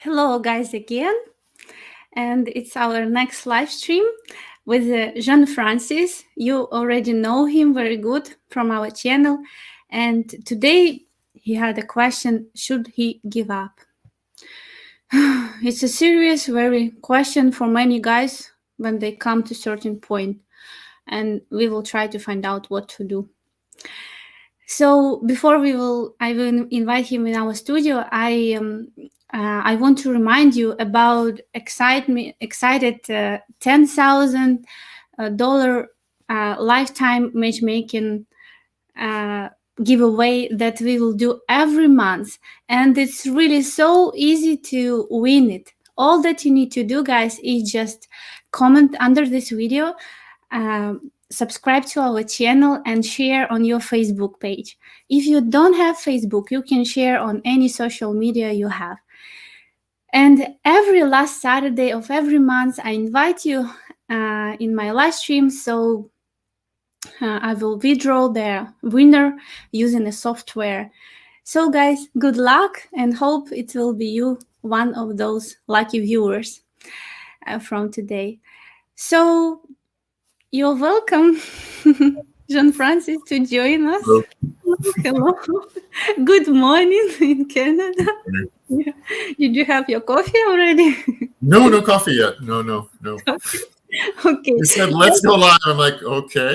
Hello, guys, again. And it's our next live stream with Jean Francis. You already know him very good from our channel. And today he had a question: should he give up? It's a serious, very question for many guys when they come to a certain point, and we will try to find out what to do. So before I will invite him in our studio. I want to remind you about excited $10,000 lifetime matchmaking giveaway that we will do every month, and it's really so easy to win it. All that you need to do, guys, is just comment under this video, subscribe to our channel, and share on your Facebook page. If you don't have Facebook, you can share on any social media you have. And every last Saturday of every month, I invite you in my live stream. So I will withdraw the winner using a software. So guys, good luck, and hope it will be you, one of those lucky viewers from today. So you're welcome, Jean Francis, to join us. Hello. Hello. Good morning in Canada. Yeah. Did you have your coffee already? No coffee yet. No. Okay. You said, let's go live. I'm like, okay.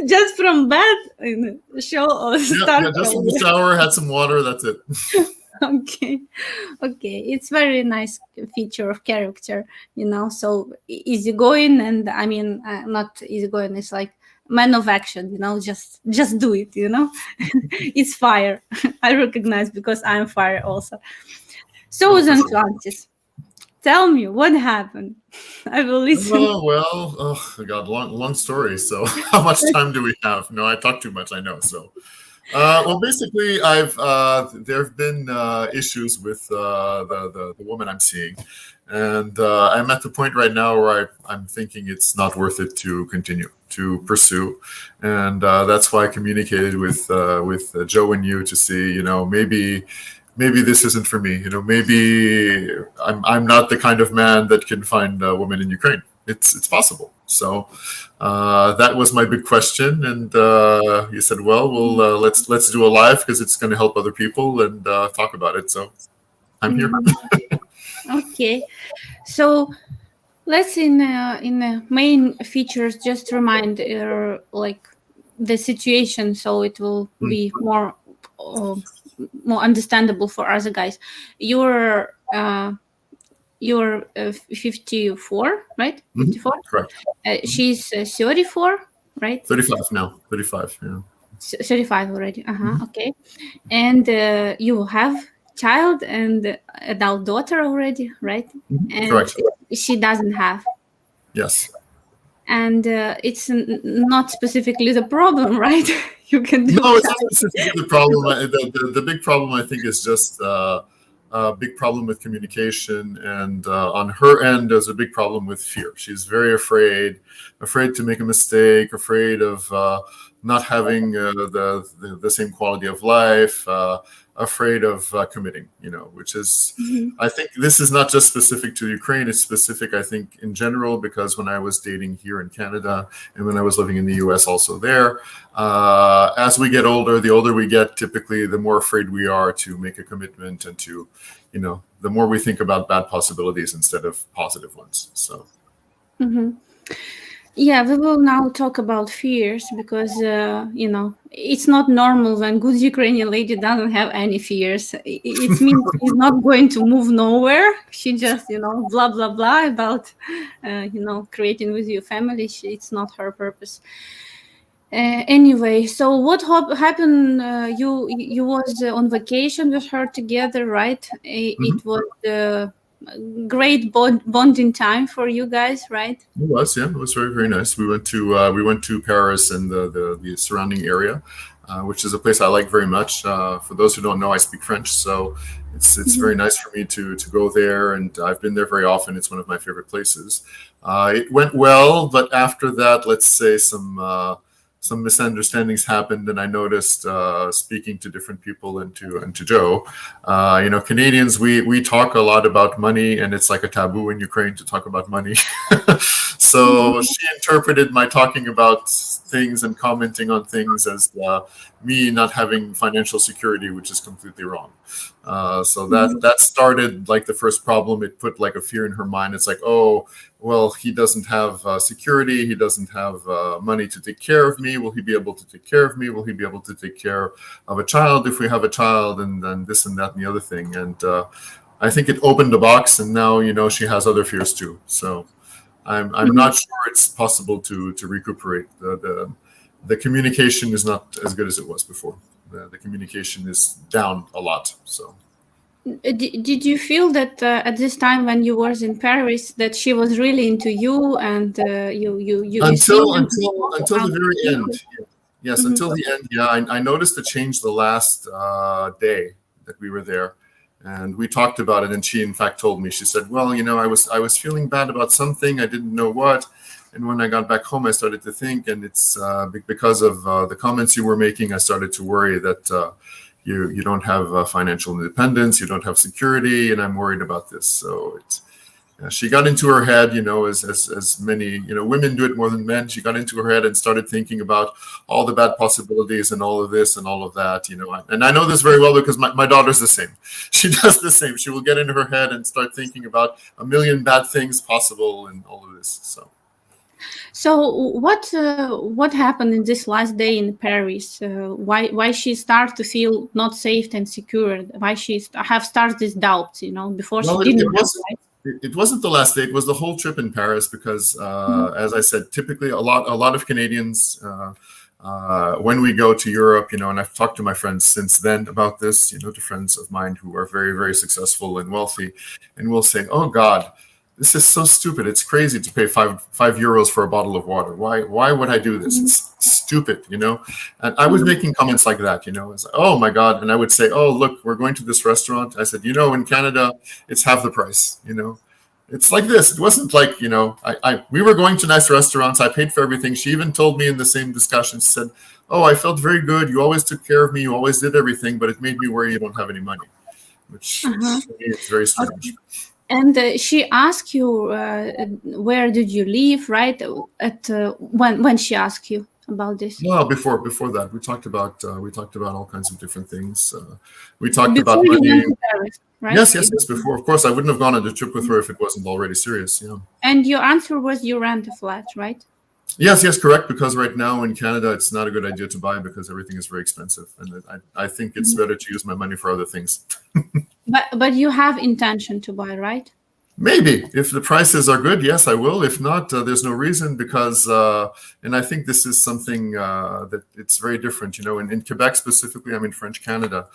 Just from bed, show or start. Yeah, just from the shower, had some water, that's it. Okay. It's very nice feature of character, so easygoing, and I mean, not easygoing, it's like man of action, just do it, It's fire. I recognize because I'm fire also. So Jean Francis, tell me what happened. I will listen. Oh God, long story. So how much time do we have? No, I talk too much, I know. So basically, there have been issues with the woman I'm seeing, and I'm at the point right now where I'm thinking it's not worth it to continue to pursue, and that's why I communicated with Joe and you to see, maybe this isn't for me. Maybe I'm not the kind of man that can find a woman in Ukraine. It's possible. So that was my big question, and you said, "Well, let's do a live because it's going to help other people and talk about it." So I'm here. Okay, so let's in the main features just remind like the situation, so it will be more understandable for other guys. You're 54, right? 54. Correct. She's 34, right? 35 now. 35. Yeah. 35 already. Okay. And you have child and adult daughter already, right? And correct. She doesn't have. Yes. And it's not specifically the problem, right? You can do. No, it's not specifically the problem. The big problem, I think, is just a big problem with communication, and on her end, there's a big problem with fear. She's very afraid to make a mistake, afraid of not having the same quality of life, afraid of committing, which is, I think this is not just specific to Ukraine, it's specific, I think, in general, because when I was dating here in Canada and when I was living in the US also there, as we get older, the older we get, typically, the more afraid we are to make a commitment and to, the more we think about bad possibilities instead of positive ones. So. Yeah, we will now talk about fears because, it's not normal when good Ukrainian lady doesn't have any fears. It means she's not going to move nowhere. She just, blah, blah, blah about, creating with your family. It's not her purpose. Anyway, so what happened? You was on vacation with her together, right? It was great bonding time for you guys, right? It was, yeah. It was very, very nice. We went to Paris and the surrounding area, which is a place I like very much. For those who don't know, I speak French, so it's very nice for me to go there, and I've been there very often. It's one of my favorite places. It went well, but after that, let's say some some misunderstandings happened, and I noticed speaking to different people and to Joe, Canadians, we talk a lot about money, and it's like a taboo in Ukraine to talk about money. So she interpreted my talking about things and commenting on things as me not having financial security, which is completely wrong. So that started like the first problem. It put like a fear in her mind. It's like, oh, well, he doesn't have security. He doesn't have money to take care of me. Will he be able to take care of me? Will he be able to take care of a child if we have a child? And then this and that and the other thing. And I think it opened the box, and now she has other fears too. So I'm not sure it's possible to recuperate. The communication is not as good as it was before. The communication is down a lot. So. Did you feel that at this time when you was in Paris that she was really into you, and you until the very end? Yes, until the end. Yeah, I noticed a change the last day that we were there, and we talked about it. And she, in fact, told me. She said, "Well, I was feeling bad about something. I didn't know what." And when I got back home, I started to think, and it's because of the comments you were making, I started to worry that. You don't have financial independence, you don't have security, and I'm worried about this. So she got into her head, as many women do it more than men. She got into her head and started thinking about all the bad possibilities and all of this and all of that. And I know this very well because my daughter's the same. She does the same. She will get into her head and start thinking about a million bad things possible and all of this. So what happened in this last day in Paris? Why she start to feel not safe and secure? Why she have started these doubts? Before she didn't. It wasn't the last day. It was the whole trip in Paris because, as I said, typically a lot of Canadians. When we go to Europe, and I've talked to my friends since then about this, to friends of mine who are very, very successful and wealthy, and we'll say, "Oh God, this is so stupid. It's crazy to pay five euros for a bottle of water. Why would I do this? It's stupid, And I was making comments like that, It's like, oh my God. And I would say, oh, look, we're going to this restaurant. I said, in Canada, it's half the price, It's like this. It wasn't like, we were going to nice restaurants. I paid for everything. She even told me in the same discussion, she said, oh, I felt very good. You always took care of me. You always did everything, but it made me worry you don't have any money, which for me is very strange. And she asked you, where did you live, right? When she asked you about this? No, before that, we talked about all kinds of different things. We talked about money. You went to Paris, right? Yes. Before, of course, I wouldn't have gone on the trip with her if it wasn't already serious. Yeah. And your answer was you rent a flat, right? Yes, correct. Because right now in Canada, it's not a good idea to buy because everything is very expensive, and I think it's better to use my money for other things. But you have intention to buy, right? Maybe if the prices are good, yes, I will. If not, there's no reason because, and I think this is something that it's very different. In Quebec specifically, I'm in French Canada.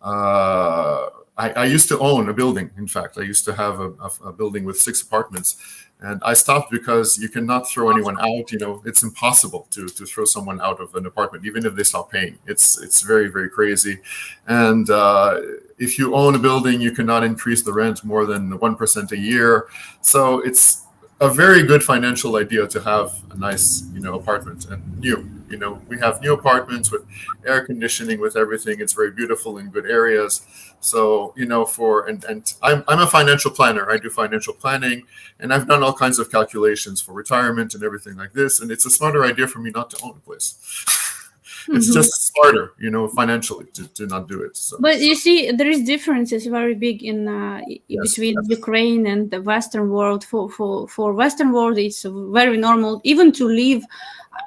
I used to own a building. In fact, I used to have a building with 6 apartments. And I stopped because you cannot throw anyone out. It's impossible to throw someone out of an apartment, even if they stop paying. It's very, very crazy. And if you own a building, you cannot increase the rent more than 1% a year. So it's a very good financial idea to have a nice, apartment and new. We have new apartments with air conditioning, with everything. It's very beautiful in good areas. So, and I'm a financial planner. I do financial planning, and I've done all kinds of calculations for retirement and everything like this. And it's a smarter idea for me not to own a place. It's just smarter, financially to not do it. So. But you see, there is differences very big in between Ukraine and the Western world. For Western world, it's very normal even to live.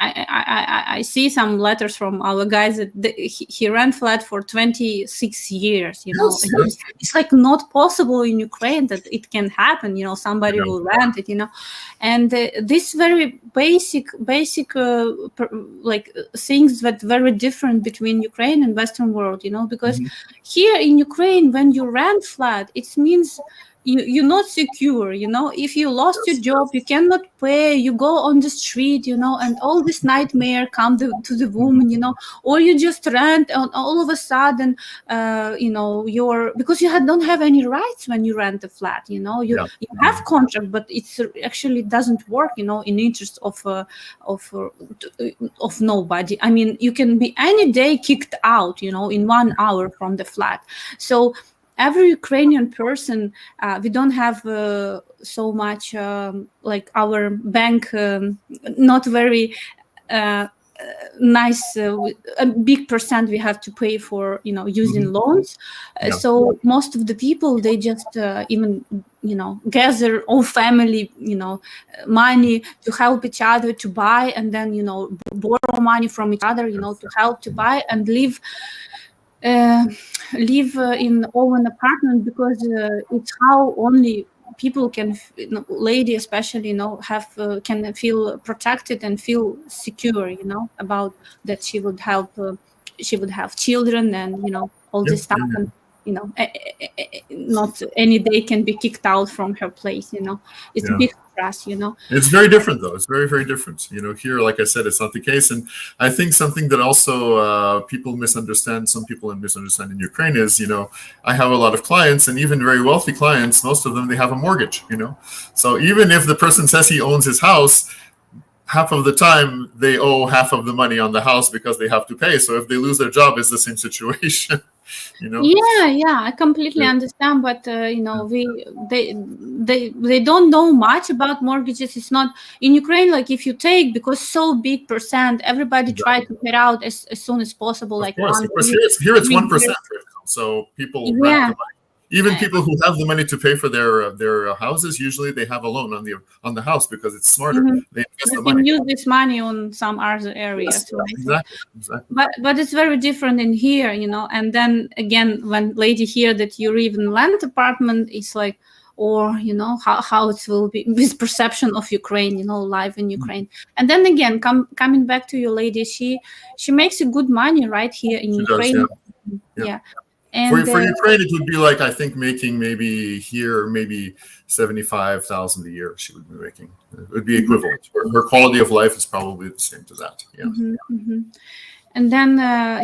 I see some letters from our guys that he ran flat for 26 years. Yes. It's like not possible in Ukraine that it can happen. Somebody will rent it. And this very basic like things that very different between Ukraine and Western world. Because here in Ukraine, when you rent flat, it means you're not secure, you know. If you lost your Yes, job, you yes. cannot pay, you go on the street, you know, and all this nightmare come to the woman, you know. Or you just rent, and all of a sudden, you know, you're, because you don't have any rights when you rent a flat, you know. you Yeah. you have contract, but it's actually doesn't work, you know, in interest of uh, of nobody. I mean, you can be any day kicked out, you know, in 1 hour from the flat. So every Ukrainian person, we don't have so much like our bank, not very uh, nice, a big percent we have to pay for, you know, using loans. Yeah. So most of the people, they just even, you know, gather all family, you know, money to help each other to buy, and then, you know, borrow money from each other, you know, Yes. to help to buy and uh, live in own apartment, because it's how only people can, you know, lady especially, you know, have can feel protected and feel secure, you know, about that she would have children, and, you know, all Yeah. this stuff. Yeah. And, you know, not any day can be kicked out from her place, you know. It's Yeah. big stress, you know. It's very different, though. It's very, very different. You know, here, like I said, it's not the case. And I think something that also people misunderstand, some people misunderstand in Ukraine is, you know, I have a lot of clients, and even very wealthy clients, most of them, they have a mortgage, you know. So even if the person says he owns his house, half of the time they owe half of the money on the house because they have to pay. So if they lose their job, it's the same situation, you know. Yeah, I completely Yeah. understand, but you know, they don't know much about mortgages. It's not in Ukraine, like if you take, because so big percent, everybody try Exactly. to get out as soon as possible, Of like course, one of course. year, Here it's 1% 3 years. right now. So people rent Yeah. the money. Even people who have the money to pay for their houses, usually they have a loan on the house because it's smarter. Hmm. They invest They the can money. use this money on some other Yes, areas, yes, right? exactly, exactly. But it's very different in here, you know. And then again, when lady hear that you even rent apartment, it's like, or, you know, how it will be with perception of Ukraine, you know, life in Ukraine. And then again, coming back to your lady, she makes a good money right here in She does, yeah, Ukraine. yeah. Yeah. For And for Ukraine, it would be like I think making maybe here maybe 75,000 a year. She would be making. It would be mhm, equivalent. Her quality of life is probably the same to that. Yeah. mhm, mhm. And then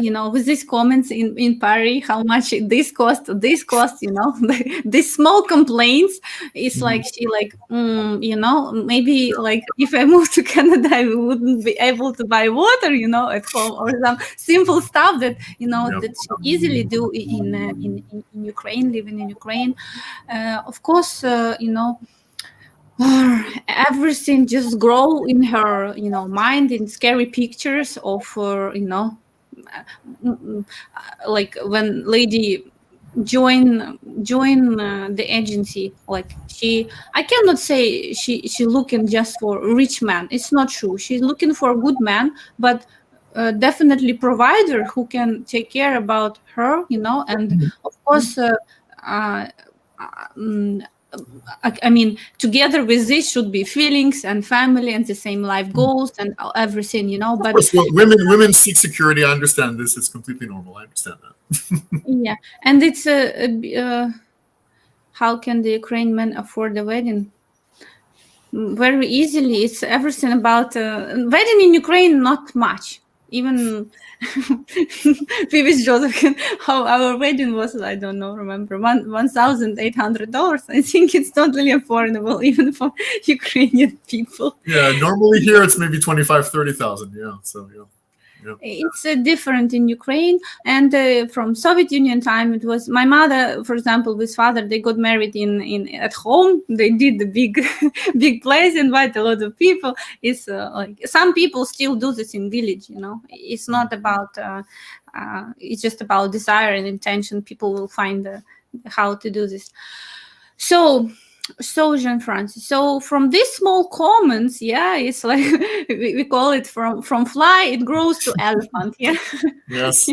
you know, with these comments in Paris, how much this cost, you know, these small complaints, it's like Mhm. she like, you know, maybe like if I move to Canada, I wouldn't be able to buy water, you know, at home, or some simple stuff that, you know, Yeah. that she easily do in Ukraine, living in Ukraine. Of course, you know, everything just grow in her, you know, mind, in scary pictures of you know, like when lady join the agency, like I cannot say she looking just for a rich man. It's not true. She's looking for a good man, but definitely provider who can take care about her, you know. And of course uh, mm, I mean, together with this should be feelings and family and the same life goals and everything, you know. Of But course, well, women seek security. I understand this. It's completely normal. I understand that. yeah, and it's how can the Ukraine men afford a wedding? Very easily. It's everything about wedding in Ukraine. Not much. Even previous Joseph, how our wedding was, I don't know, remember, $1,800. I think it's totally affordable even for Ukrainian people. Yeah, normally here it's maybe 25, 30,000. Yeah, so yeah, yeah. It's different in Ukraine. And from Soviet Union time, it was my mother, for example, with father, they got married in at home. They did the big big place, invite a lot of people. It's like some people still do this in village, you know. It's not about it's just about desire and intention. People will find how to do this. So Jean Francis, so from these small comments, yeah, it's like we call it from fly it grows to elephant. Yeah. Yes.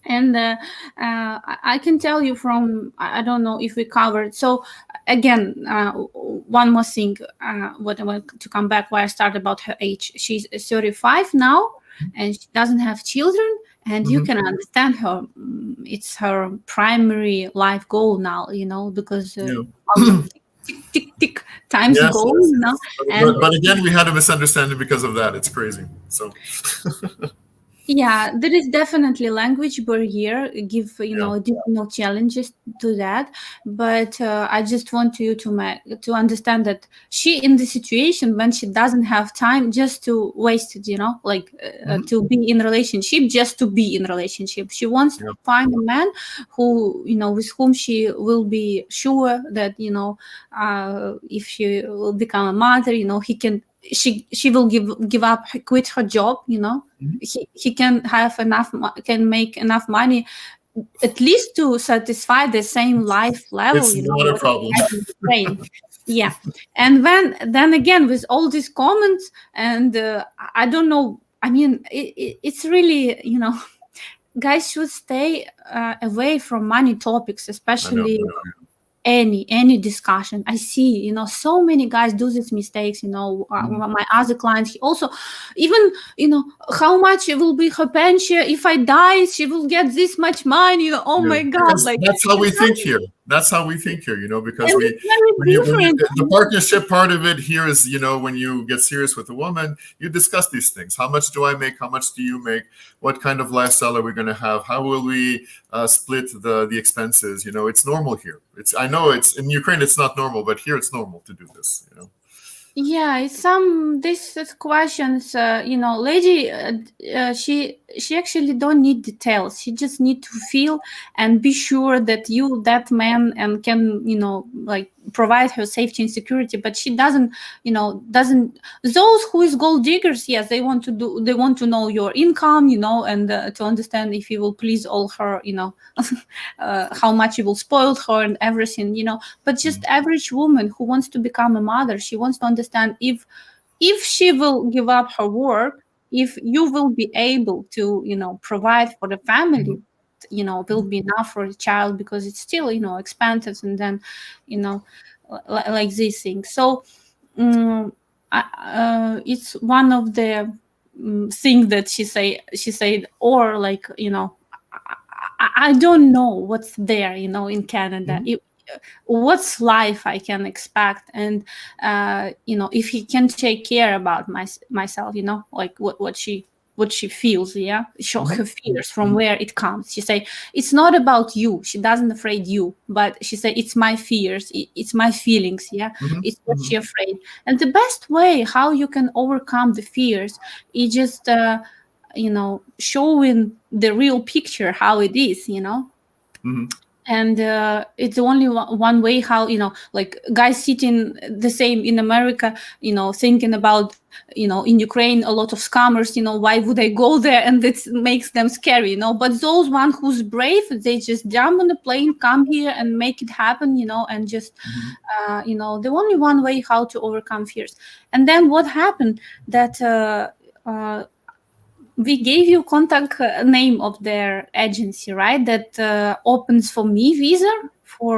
And I can tell you from, I don't know if we covered. So again, one more thing, what I want to come back why I started about her age. She's 35 now, and she doesn't have children, and you can understand her. It's her primary life goal now, because Yeah. all the tick tick tick tick times Yes, go, yes, yes. and But again, we had a misunderstanding because of that. It's crazy. So, yeah, there is definitely language barrier, give yeah. additional challenges to that. But I just want you to understand that she in the situation when she doesn't have time just to waste it, like Hmm. to be in relationship, just to be in relationship. She wants to Yeah. find a man who, with whom she will be sure that, if she will become a mother, he can, she will give up, quit her job, Mhm. he can have enough, can make enough money at least to satisfy the same life level, It's not a what problem. I can train. Yeah. And then again, with all these comments, and I don't know, I mean, it's really, guys should stay away from money topics, I know. especially I know. any discussion. I see, so many guys do these mistakes, Mhm. my other clients, he also, even, how much it will be her pension if I die, she will get this much money, oh Yeah, my god, because like that's how we it's think very, here. That's how we think here, because and it's very when you different. the partnership part of it here is, when you get serious with a woman, you discuss these things. How much do I make? How much do you make? What kind of lifestyle are we going to have? How will we split the expenses? It's normal here. I know it's in Ukraine, it's not normal, but here it's normal to do this. Yeah, it's some this questions, lady, she actually don't need details. She just need to feel and be sure that you that man and can, like provide her safety and security. But she doesn't those who is gold diggers, yes, they want to know your income, and to understand if you will please all her, how much you will spoil her and everything, but just Mhm. average woman who wants to become a mother, she wants to understand if she will give up her work, if you will be able to, provide for the family, Mhm. will be enough for a child, because it's still, expenses, and then, you know like these things. So it's one of the things that she said, or like, I don't know what's there, in Canada. Mhm. What's life I can expect, and if he can take care about myself, like what she feels, yeah, show Mhm. her fears from where it comes. She say it's not about you. She doesn't afraid you, but she say it's my fears, it's my feelings, yeah, Mhm. it's what she Mhm. afraid. And the best way how you can overcome the fears is just showing the real picture how it is, Mhm. and it's only one way how, like guys sitting the same in America, thinking about, in Ukraine a lot of scammers, why would I go there, and it makes them scary, but those one who's brave, they just jump on the plane, come here and make it happen, and just Mhm. the only one way how to overcome fears. And then what happened that we gave you contact name of their agency, right? That opens for me visa for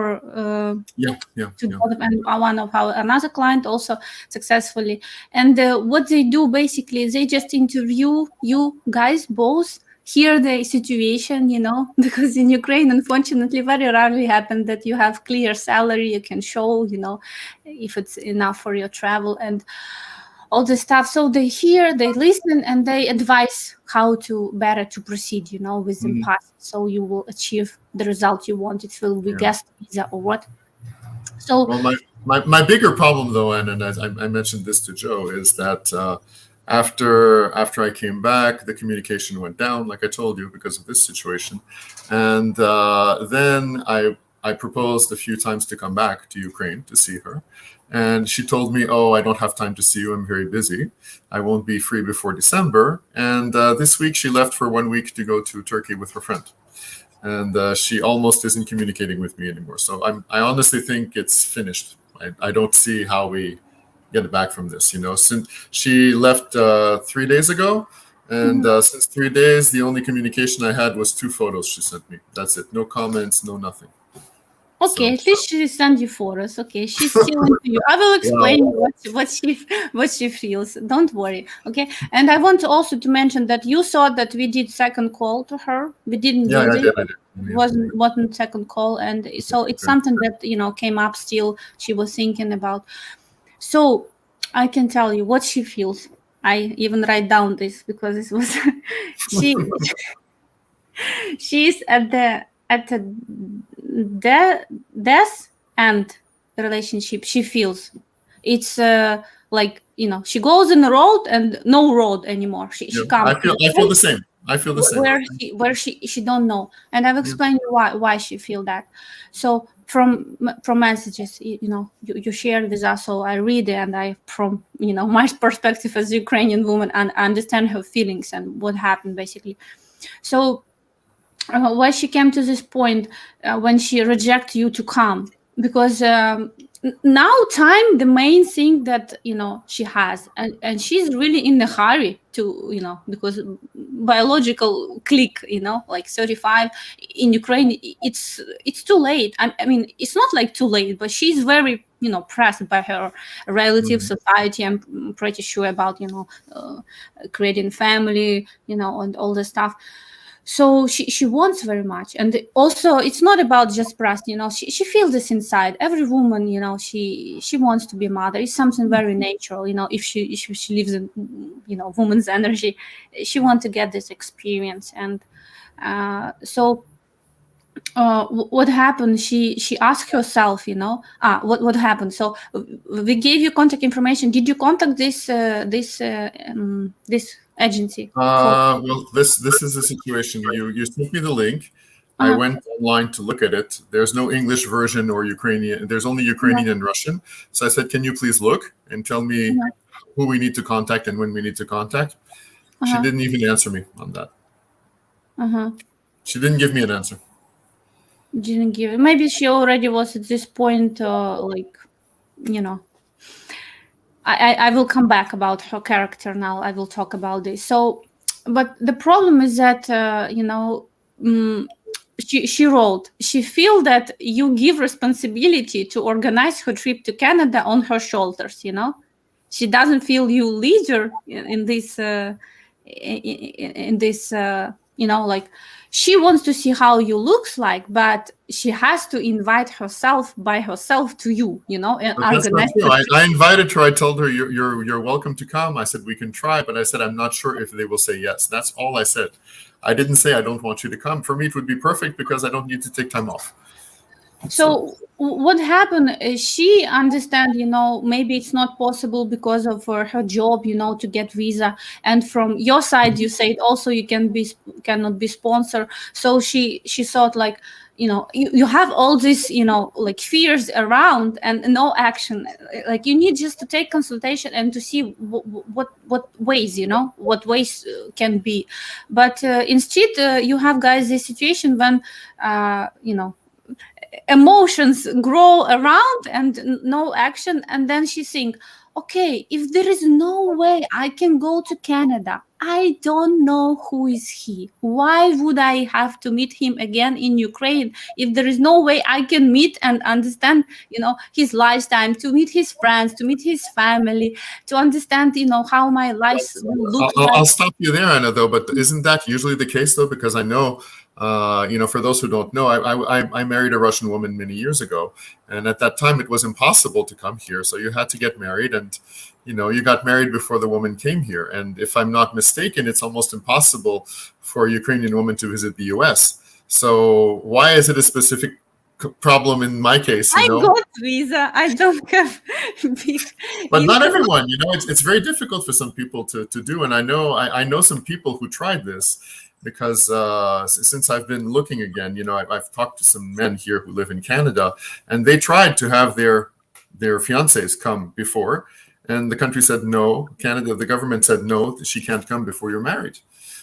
Yeah. Yeah. to Yeah. and one of our another client also successfully. And what they do basically, they just interview you guys both, hear the situation, because in Ukraine, unfortunately, very rarely happen that you have clear salary you can show, if it's enough for your travel and all this stuff. So they hear, they listen, and they advise how to better to proceed, with the Mhm. process, so you will achieve the result you want. It will be Yeah. guest visa or what. So Well, my bigger problem though, and as I mentioned this to Joe, is that after I came back, the communication went down, like I told you, because of this situation, and then I proposed a few times to come back to Ukraine to see her, and she told me, "Oh, I don't have time to see you. I'm very busy. I won't be free before December." And this week she left for 1 week to go to Turkey with her friend, and she almost isn't communicating with me anymore. So I honestly think it's finished. I don't see how we get it back from this. Since she left 3 days ago, and mhm. since 3 days, the only communication I had was two photos she sent me. That's it. No comments, no nothing. Okay, So at least she sent you photos. Okay, she's still into you. I will explain well, what she feels. Don't worry. Okay, and I want to also to mention that you saw that we did second call to her. We didn't yeah, do I this. did. I did. Yeah. Wasn't second call, and so it's Okay. something that came up. Still, she was thinking about. So I can tell you what she feels. I even write down this because this was she she's at the death end relationship. She feels it's like she goes in the road and no road anymore. She Yeah, comes to the I feel point the same. I feel the same. where she don't know, and I've Yeah. explained you why she feel that. So from messages you shared with us, so I read it, and I from my perspective as Ukrainian woman, and I understand her feelings and what happened basically. So why she came to this point when she reject you to come, because now time the main thing that she has, and she's really in a hurry to because biological click, like 35 in Ukraine, it's too late. I mean, it's not like too late, but she's very pressed by her relative Mhm. society. I'm pretty sure about creating family, and all the stuff. So she wants very much, and also it's not about just breast. She feels this inside every woman. She wants to be a mother. It's something very natural. If she lives in woman's energy, she wants to get this experience. And so what happened, she asked herself, what happened. So we gave you contact information. Did you contact this agency for Well, this is the situation. You sent me the link. I uh-huh. went online to look at it. There's no English version or Ukrainian. There's only Ukrainian and Russian. So I said, "Can you please look and tell me Uh-huh. who we need to contact and when we need to contact?" She Uh-huh. didn't even answer me on that. Uh-huh. She didn't give me an answer. Didn't give it. Maybe she already was at this point, like, you know. I will come back about her character now. I will talk about this. So, but the problem is that she wrote, she feel that you give responsibility to organize her trip to Canada on her shoulders. She doesn't feel you leader in this in this like, she wants to see how you looks like, but she has to invite herself by herself to you, and But that's not organize true. the I invited her. I told her you're welcome to come. I said we can try, but I said I'm not sure if they will say yes. That's all I said. I didn't say I don't want you to come. For me, it would be perfect because I don't need to take time off. So So what happened is she understand, maybe it's not possible because of her job, to get visa. And from your side, you said also you cannot be sponsor. So she thought like, you have all this, like fears around and no action. Like you need just to take consultation and to see what ways, what ways can be. But instead, you have guys this situation when, emotions grow around and no action, and then she think, okay, if there is no way I can go to Canada, I don't know who is he, why would I have to meet him again in Ukraine if there is no way I can meet and understand his lifetime, to meet his friends, to meet his family, to understand how my life will look I'll like. stop you there, Anna. Though, but isn't that usually the case though? Because I know, for those who don't know, I married a Russian woman many years ago, and at that time it was impossible to come here. So you had to get married, and you got married before the woman came here. And if I'm not mistaken, it's almost impossible for a Ukrainian woman to visit the U.S. So why is it a specific problem in my case? I got visa, I don't have big But not issue. everyone, it's very difficult for some people to do. And I know some people who tried this because since I've been looking again, I've talked to some men here who live in Canada, and they tried to have their fiancés come before, and the country said no. Canada, the government said no, she can't come before you're married.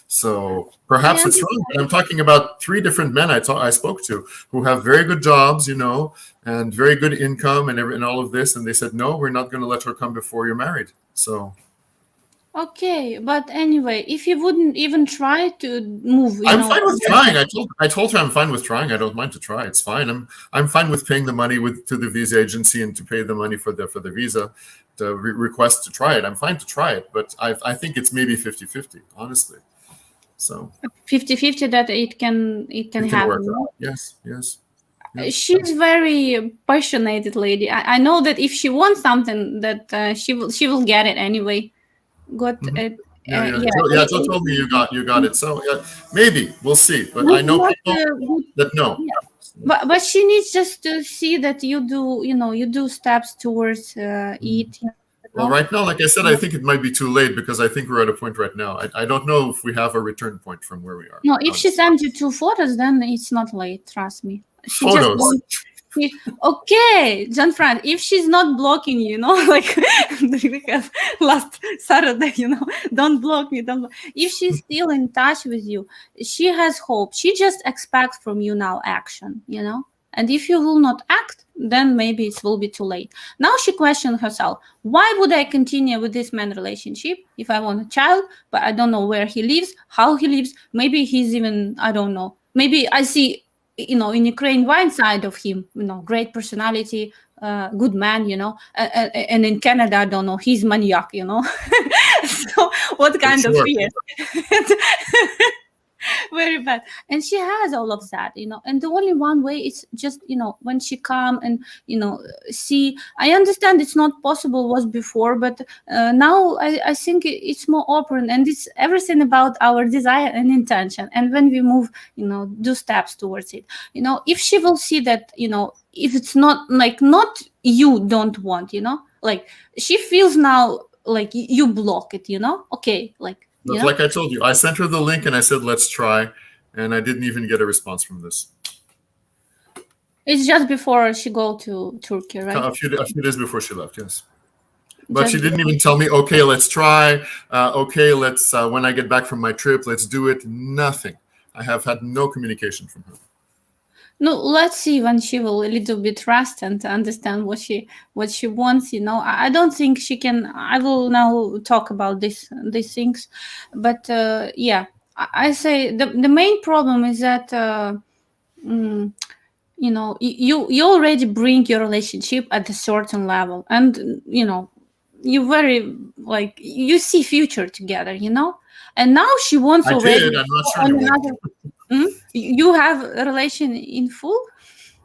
So I perhaps it's wrong, but I'm talking about three different men I spoke to who have very good jobs, and very good income and all of this, and they said no, we're not going to let her come before you're married. So Okay, but anyway, if you wouldn't even try to move, I'm fine with trying. I told her I'm fine with trying. I don't mind to try. It's fine. I'm fine with paying the money to the visa agency and to pay the money for the visa, the request to try it. I'm fine to try it, but I think it's maybe 50-50, honestly. So 50-50 that it can it can happen. work No? out. Yes, yes, yes. She's very passionate lady. I know that if she wants something, that she will get it anyway. Got Hmm. it. Yeah, yeah. Yeah. Jill told me you got it. So yeah, maybe we'll see. But I Would know not people would, that know. yeah. But she needs just to see that you do steps towards it. Well, right now, like I said, I think it might be too late because I think we're at a point right now. I don't know if we have a return point from where we are. No, if she Honestly, sends you 2 photos, then it's not late. Trust me. She just photos. wants. Okay, John Frank. If she's not blocking you, like we have last Saturday, don't block me. Don't. If she's still in touch with you, she has hope. She just expects from you now action. And if you will not act, then maybe it will be too late. Now she questioned herself: why would I continue with this man relationship if I want a child, but I don't know where he lives, how he lives? Maybe he's even, I don't know. Maybe I see, in Ukraine, one side of him, great personality, good man, and in Canada, I don't know, he's maniac. So what For kind of sure. fear? Very bad. And she has all of that. And the only one way is just, when she come and, see. I understand it's not possible was before, but now I think it's more open, and it's everything about our desire and intention. And when we move, do steps towards it, if she will see that, if it's not like, not you don't want, like she feels now like you block it, okay, like, But like I told you, I sent her the link and I said, let's try. And I didn't even get a response from this. it's just before she go to Turkey, right? A few days before she left, yes. But Just she didn't even tell me, okay, let's try. Okay, let's, when I get back from my trip, let's do it. Nothing. I have had no communication from her. No, let's see when she will a little bit rest and understand what she wants. I don't think she can. I will now talk about these things, but yeah, I say the main problem is that mm, you already bring your relationship at a certain level, and you very, like, you see future together, and now she wants I already did. I'm not sure on anymore. another. You have a relation in full.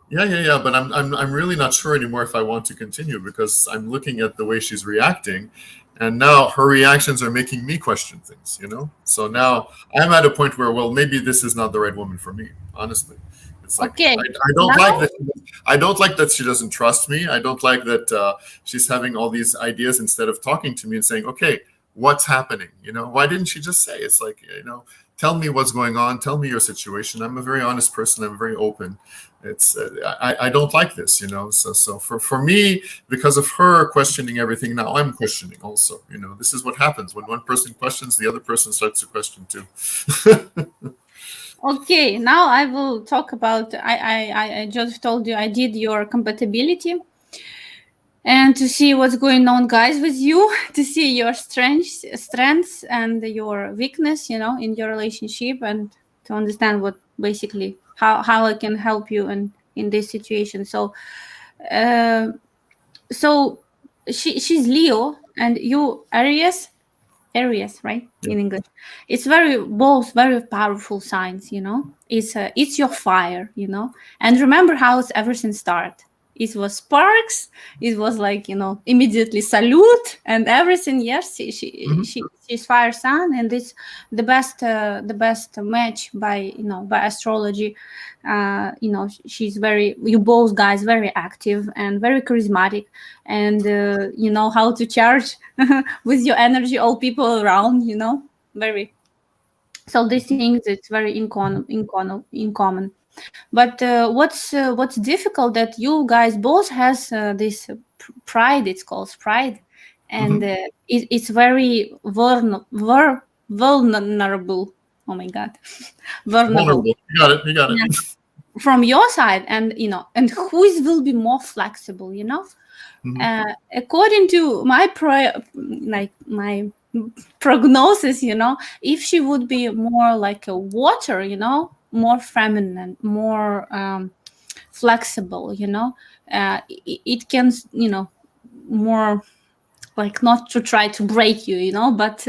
Yeah. But I'm really not sure anymore if I want to continue because I'm looking at the way she's reacting, and now her reactions are making me question things. So now I'm at a point where, well, maybe this is not the right woman for me. Honestly, it's like Okay, I don't now like that. I don't like that she doesn't trust me. I don't like that she's having all these ideas instead of talking to me and saying, okay, what's happening? Why didn't she just say? It's like, tell me what's going on. Tell me your situation. I'm a very honest person. I'm very open. It's I don't like this. So for me, because of her questioning everything, now I'm questioning also. This is what happens when one person questions, the other person starts to question too. okay, now I will talk about. I just told you I did your compatibility, and to see what's going on, guys, with you, to see your strengths and your weakness, in your relationship, and to understand what basically how I can help you in this situation. So, uh, so she's Leo, and you Aries, right? Yeah. In English, it's both very powerful signs. It's your fire. And remember how everything started. It was sparks. It was like, immediately salute and everything. Yes, Mhm. she's fire sign, and it's the best match by astrology. She's you both guys very active and very charismatic, and you know how to charge with your energy all people around, very. So these things, it's very in common. But what's difficult, that you guys both has this pride. It's called pride, and Mhm. it's very vulnerable. Oh my god. Vulnerable. Vulnerable. You got it. You got Yeah. it. From your side, and will be more flexible. Mhm. According to my prognosis, if she would be more like a water, more feminine, more flexible, it can, more like not to try to break you, but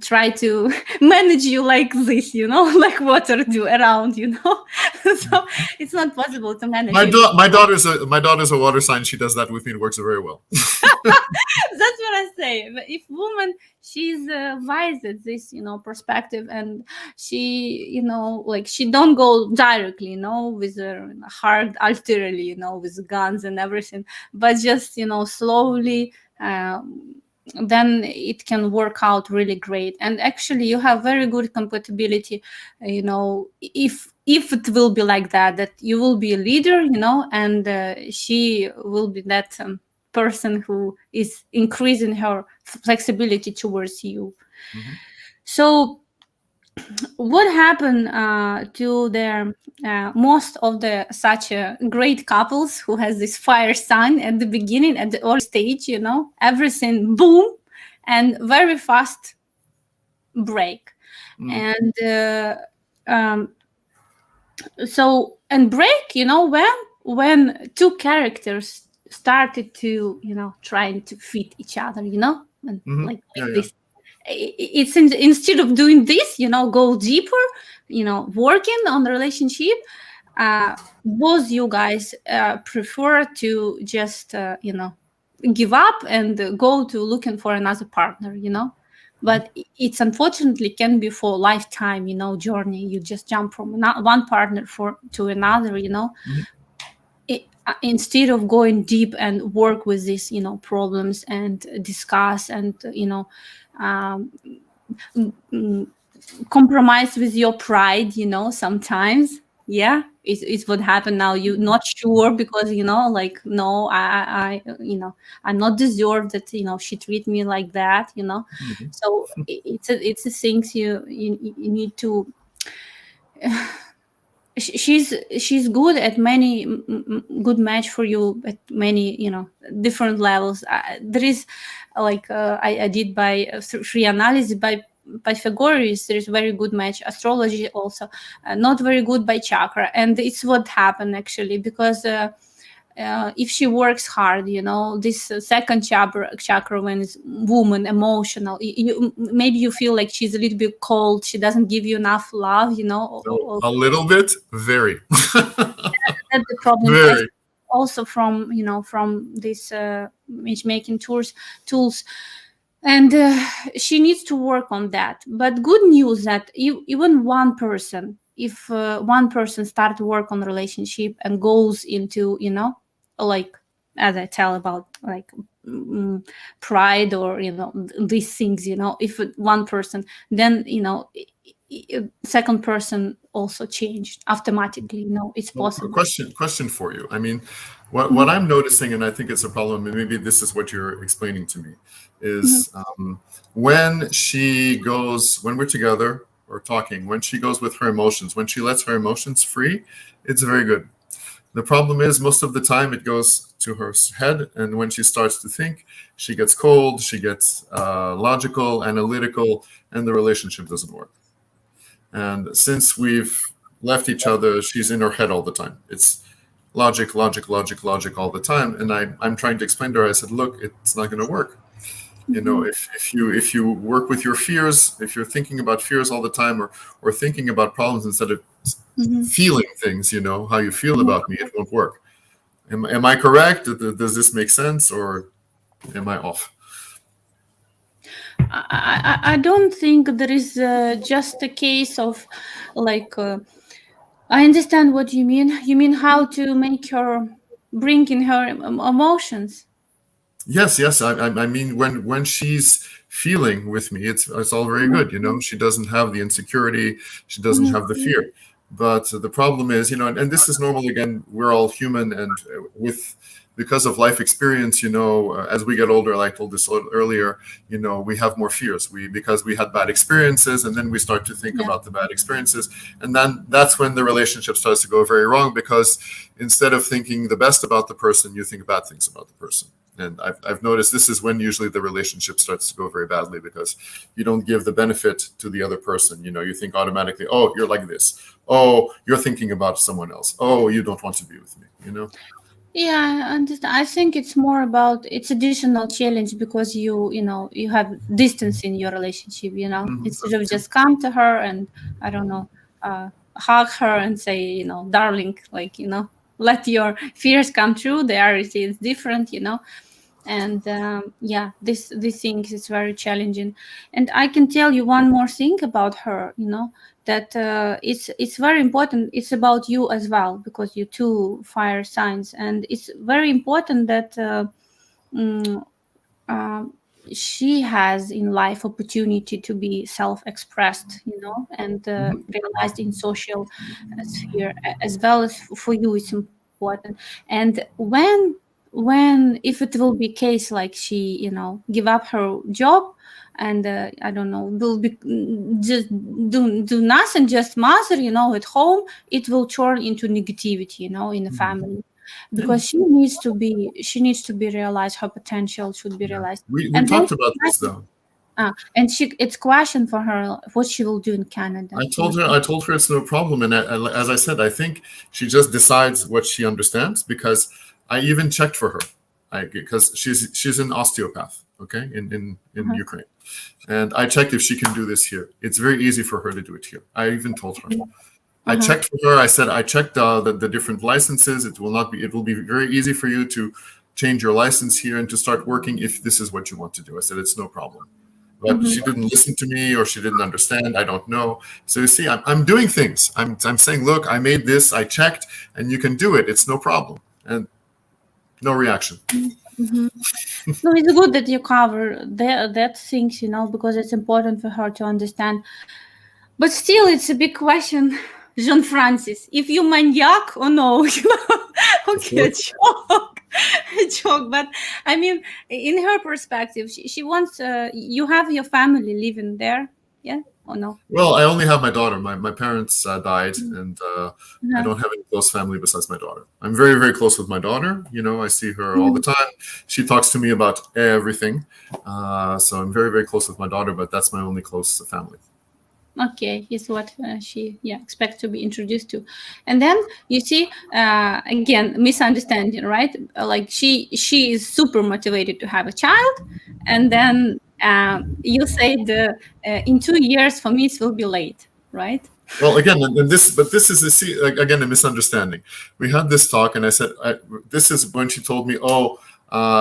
try to manage you like this, like water do around, so it's not possible to manage My you. daughter's a water sign. She does that with me. It works very well. That's what I say. But if woman, she's wise at this, perspective, and she, like she don't go directly, with her hard artillery, with guns and everything, but just, slowly. Then it can work out really great, and actually you have very good compatibility, if it will be like that you will be a leader, and she will be that person who is increasing her flexibility towards you. Mhm. So what happened to the most of the such great couples who has this fire sign at the beginning, at the early stage, everything boom and very fast break. Mm. And so and break, when two characters started to, trying to fit each other, and Mhm. like Yeah, yeah. this. It's instead of doing this, go deeper, working on the relationship. Both you guys prefer to just give up and go to looking for another partner, Mhm. but it's unfortunately can be for lifetime, journey. You just jump from one partner to another, Mhm. instead of going deep and work with these, problems and discuss and, um, mm, compromise with your pride, sometimes. Yeah, it's what happened now. You not sure because, like, no, I'm not deserved that, she treat me like that, Mhm. so it's a things you need to. She's good at many good match for you at many, different levels. There is like I did by free analysis by Pythagoras. There is very good match astrology also, not very good by chakra, and it's what happened actually because if she works hard, this second chakra when it's woman emotional, maybe you feel like she's a little bit cold, she doesn't give you enough love, So a little bit, very, that's the problem. very. Also from, from these matchmaking tools, and she needs to work on that. But good news that even one person, if one person start to work on the relationship and goes into, like, as I tell about, like, mm, pride or, these things, if one person, then, second person also changed automatically, it's Well, possible. question for you. I mean, what Mhm, I'm noticing, and I think it's a problem, and maybe this is what you're explaining to me, mhm, is when we're together or talking, when she goes with her emotions, when she lets her emotions free, it's very good. The problem is most of the time it goes to her head, and when she starts to think, she gets cold, she gets logical, analytical, and the relationship doesn't work. And since we've left each other, she's in her head all the time. It's logic, logic, logic, logic all the time. And I'm trying to explain to her, I said, look, it's not going to work. mhm, If you work with your fears, if you're thinking about fears all the time, or thinking about problems instead of mhm. feeling things, how you feel about me, it won't work. Am I correct? Does this make sense, or am I off? I don't think there is just a case of, like, I understand what you mean. You mean how to make her bring in her emotions. Yes, yes. I mean, when she's feeling with me, it's all very Mhm, good. She doesn't have the insecurity, she doesn't mhm, have the fear. But the problem is, and this is normal. Again, we're all human, and with because of life experience, as we get older, like I told this earlier, we have more fears. Because we had bad experiences, and then we start to think yeah. about the bad experiences, and then that's when the relationship starts to go very wrong. Because instead of thinking the best about the person, you think bad things about the person. And I've noticed this is when usually the relationship starts to go very badly, because you don't give the benefit to the other person. You think automatically, oh, you're like this. Oh, you're thinking about someone else. Oh, you don't want to be with me. Yeah, I understand. I think it's more about it's additional challenge because you have distance in your relationship. Instead of just come to her and I don't know, hug her and say, darling, like let your fears come true. The reality is different. And yeah, this thing is very challenging. And I can tell you one more thing about her. That it's very important. It's about you as well because you two fire signs, and it's very important that mm, um, she has in life opportunity to be self-expressed, and realized in social sphere as well as for you it's important. And when if it will be case like she give up her job and I don't know will be just do nothing, just mother at home, it will turn into negativity in the family, Yeah. because she needs to be realized, her potential should be Yeah. realized. We And then talked about this though. it's question for her what she will do in Canada. I told her it's no problem, and as I said, I think she just decides what she understands, because I even checked for her, because she's an osteopath, okay, in Uh-huh, Ukraine, and I checked if she can do this here. It's very easy for her to do it here. I even told her. I uh-huh, checked for her. I said I checked the different licenses. It will not be. It will be very easy for you to change your license here and to start working if this is what you want to do. I said it's no problem. But mhm. she didn't listen to me, or she didn't understand. I don't know. So you see, I'm doing things. I'm saying, look, I made this. I checked, and you can do it. It's no problem. And no reaction. Mhm. No, it's good that you cover that things, because it's important for her to understand. But still, it's a big question, Jean Francis. If you maniac or no, Of okay, a course. joke, a joke. But I mean, in her perspective, she wants. You have your family living there, yeah, or no? Well, I only have my daughter. My parents died, and I Uh-huh. don't have any close family besides my daughter. I'm very, very close with my daughter. I see her all the time. She talks to me about everything. So I'm very, very close with my daughter, but that's my only close family. Okay, is what she expects to be introduced to. And then you see again misunderstanding, right? Like she is super motivated to have a child, and then you say in 2 years for me it will be late, right? Well, again, but this is again a misunderstanding. We had this talk, and I said this is when she told me, oh,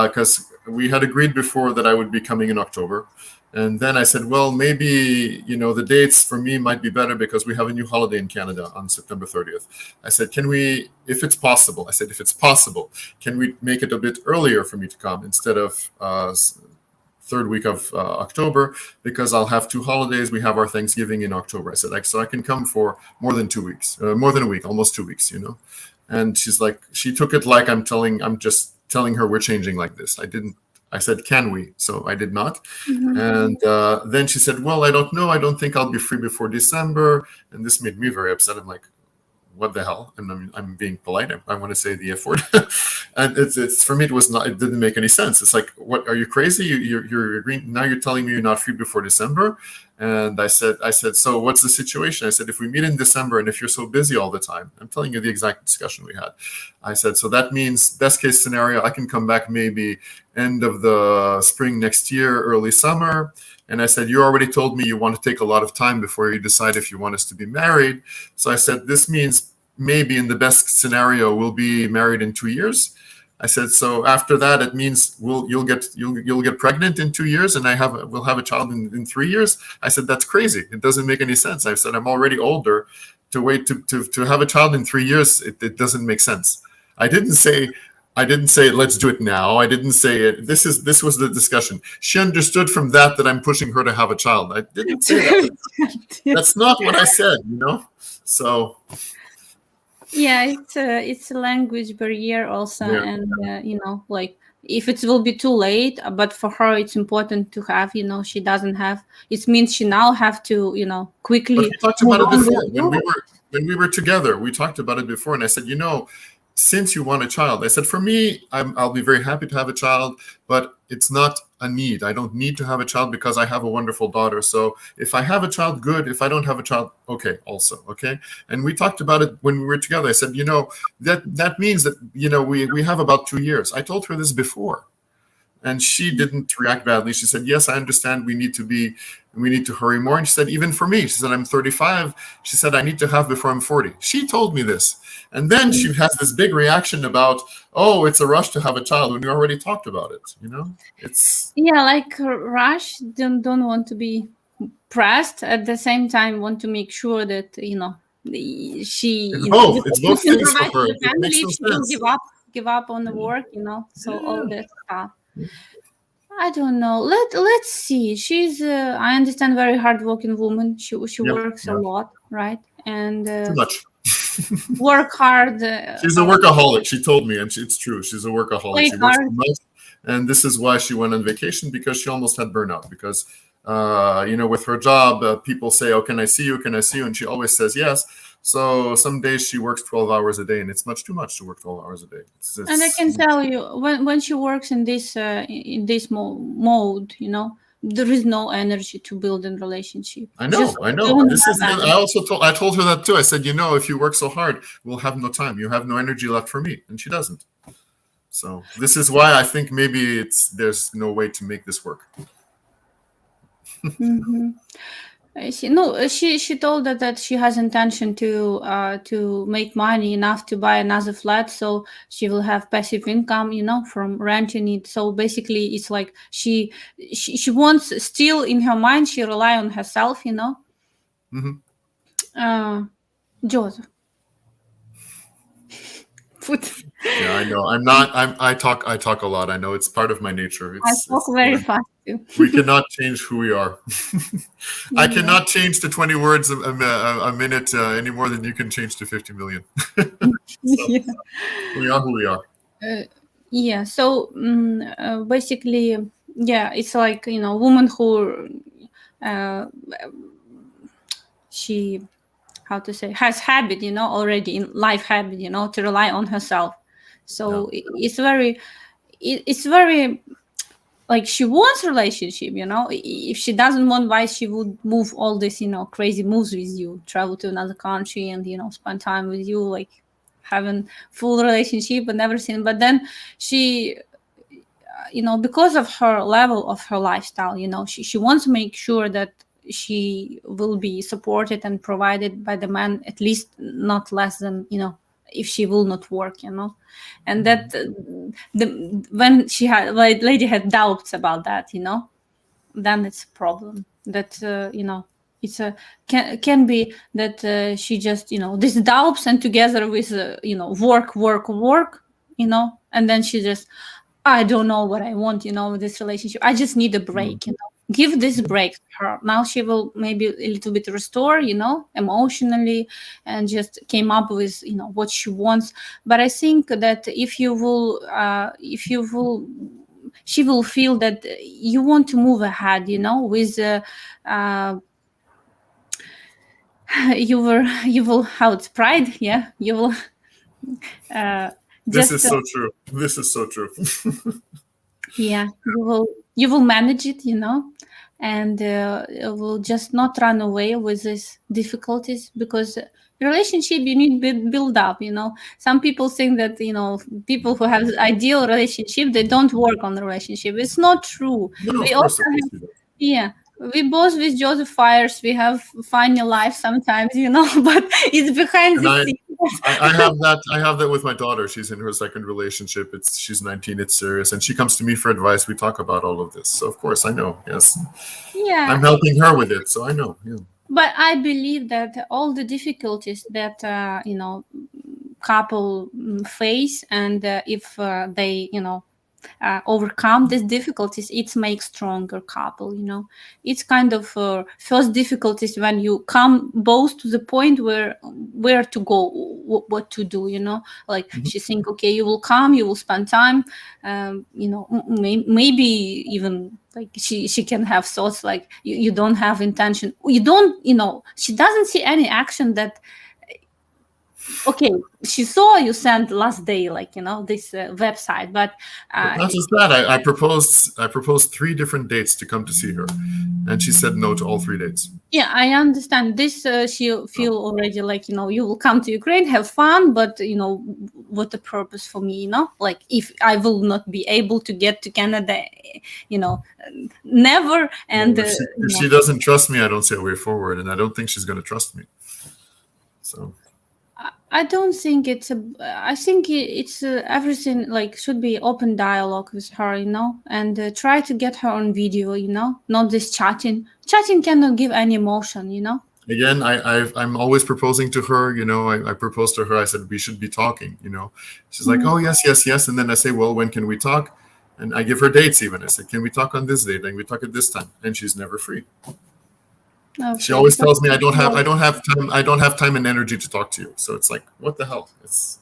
because we had agreed before that I would be coming in October, and then I said, well, maybe the dates for me might be better because we have a new holiday in Canada on September 30th. I said, can we, if it's possible? I said, if it's possible, can we make it a bit earlier for me to come instead of third week of October, because I'll have two holidays. We have our Thanksgiving in October. I said, so I can come for more than 2 weeks, more than a week, almost 2 weeks. And she's like, she took it like I'm just telling her we're changing like this. I didn't. I said, can we? So I did not. Mhm. And then she said, well, I don't know. I don't think I'll be free before December. And this made me very upset. I'm like, what the hell? And I'm being polite. I want to say the F word. And it's for me, it didn't make any sense. It's like, what, are you crazy? You're agreeing, now you're telling me you're not free before December. And I said, so what's the situation? I said, if we meet in December and if you're so busy all the time, I'm telling you the exact discussion we had. I said, so that means best case scenario, I can come back maybe end of the spring next year, early summer. And I said, you already told me you want to take a lot of time before you decide if you want us to be married. So I said, this means maybe in the best scenario, we'll be married in 2 years. I said, so after that, it means you'll get pregnant in 2 years, and we'll have a child in 3 years. I said, that's crazy. It doesn't make any sense. I said, I'm already older. To wait to have a child in 3 years, it doesn't make sense. I didn't say let's do it now. I didn't say it. This was the discussion. She understood from that I'm pushing her to have a child. I didn't say that. That's not what I said. So Yeah, it's a language barrier also, yeah. and like if it will be too late, but for her it's important to have. She doesn't have. It means she now have to But quickly we talked move about it on with before you. when we were together. We talked about it before, and I said, since you want a child, I said, for me, I'll be very happy to have a child, but it's not a need. I don't need to have a child because I have a wonderful daughter. So if I have a child, good. If I don't have a child, okay, also, okay. And we talked about it when we were together. I said, that means that, we have about 2 years. I told her this before. And she didn't react badly. She said, yes, I understand we need to hurry more. And she said, even for me, she said, I'm 35. She said, I need to have before I'm 40. She told me this. And then she has this big reaction about, oh, it's a rush to have a child when we already talked about it. It's like rush, don't want to be pressed, at the same time want to make sure that she it's both can things for provide her. for the It makes family, no she will sense. give up on the work, so all Yeah. that stuff. I don't know. Let's see. She's I understand, very hardworking woman. She Yep. works a Yeah. lot, right? And Too much. work hard. She's a workaholic. She told me, and it's true. She's a workaholic. Play She works hard. too much, and this is why she went on vacation, because she almost had burnout. Because with her job, people say, "Oh, can I see you? Can I see you?" And she always says yes. So some days she works 12 hours a day, and it's much too much to work 12 hours a day. And I can tell you, when she works in this mode, there is no energy to build a relationship. I Just know, I know. don't This is. have I energy. also told her that too. I said, if you work so hard, we'll have no time. You have no energy left for me, and she doesn't. So this is why I think maybe there's no way to make this work. Mm-hmm. She told that she has intention to make money enough to buy another flat, so she will have passive income, from renting it. So basically, it's like she wants, still in her mind, she rely on herself, Mm-hmm. Joseph, put. Yeah, I know. I'm not. I talk. I talk a lot. I know it's part of my nature. I talk very fast too. We cannot change who we are. I Yeah. cannot change to 20 words a minute any more than you can change to 50 million. So Yeah. we are who we are. Yeah. So basically, yeah, it's like, woman who uh, she, how to say, has habit, already in life habit, to rely on herself. Yeah. So it's very, like, she wants relationship, if she doesn't want, why she would move all this, crazy moves with you, travel to another country and spend time with you, like having full relationship and everything. But then she, because of her level of her lifestyle, she wants to make sure that she will be supported and provided by the man, at least not less than, if she will not work, and that when she had, like, lady had doubts about that, then it's a problem. That it's a can be that she just, these doubts, and together with work, and then she just, I don't know what I want, with this relationship. I just need a Mm. break, Give this break to her. Now she will maybe a little bit restore, emotionally, and just came up with, what she wants. But I think that if you will, she will feel that you want to move ahead, with uh, you will, how it's pride, yeah, you will uh, This just is so true. This is so true. yeah, you will manage it, and you will just not run away with these difficulties, because relationship, you need build up, some people think that, people who have ideal relationship, they don't work on the relationship. It's not true. No, no, We also of course have, we do. yeah, we both with Joseph Fires, we have funny life sometimes, but it's behind And the I, scenes. I, I have that. I have that with my daughter. She's in her second relationship. She's 19. It's serious, and she comes to me for advice. We talk about all of this. So of course I know. Yes, Yeah, I'm helping her with it, so I know. Yeah. but I believe that all the difficulties that couple face, and if they overcome these difficulties, it makes stronger couple. It's kind of first difficulties when you come both to the point where to go, what to do, like Mhm. she think, okay, you will come, you will spend time, maybe even like she can have thoughts like, you don't have intention, you don't, she doesn't see any action that Okay, she saw you sent last day, like, this website, but But not just that, I proposed 3 different dates to come to see her, and she said no to all 3 dates. yeah, I understand this. She feel already like, you will come to Ukraine, have fun, but what the purpose for me, like if I will not be able to get to Canada, you know, never, and Well, if she doesn't trust me, I don't see a way forward, and I don't think she's going to trust me. So I don't think it's a. I think it's everything like should be open dialogue with her, and try to get her on video, not this chatting. Chatting cannot give any emotion, again, I'm always proposing to her. I proposed to her. I said we should be talking. She's like, oh yes, yes, yes, and then I say, well, when can we talk? And I give her dates. Even I said, can we talk on this date? And we talk at this time, and she's never free. She Okay, always so tells me I don't have time and energy to talk to you. So it's like, what the hell? It's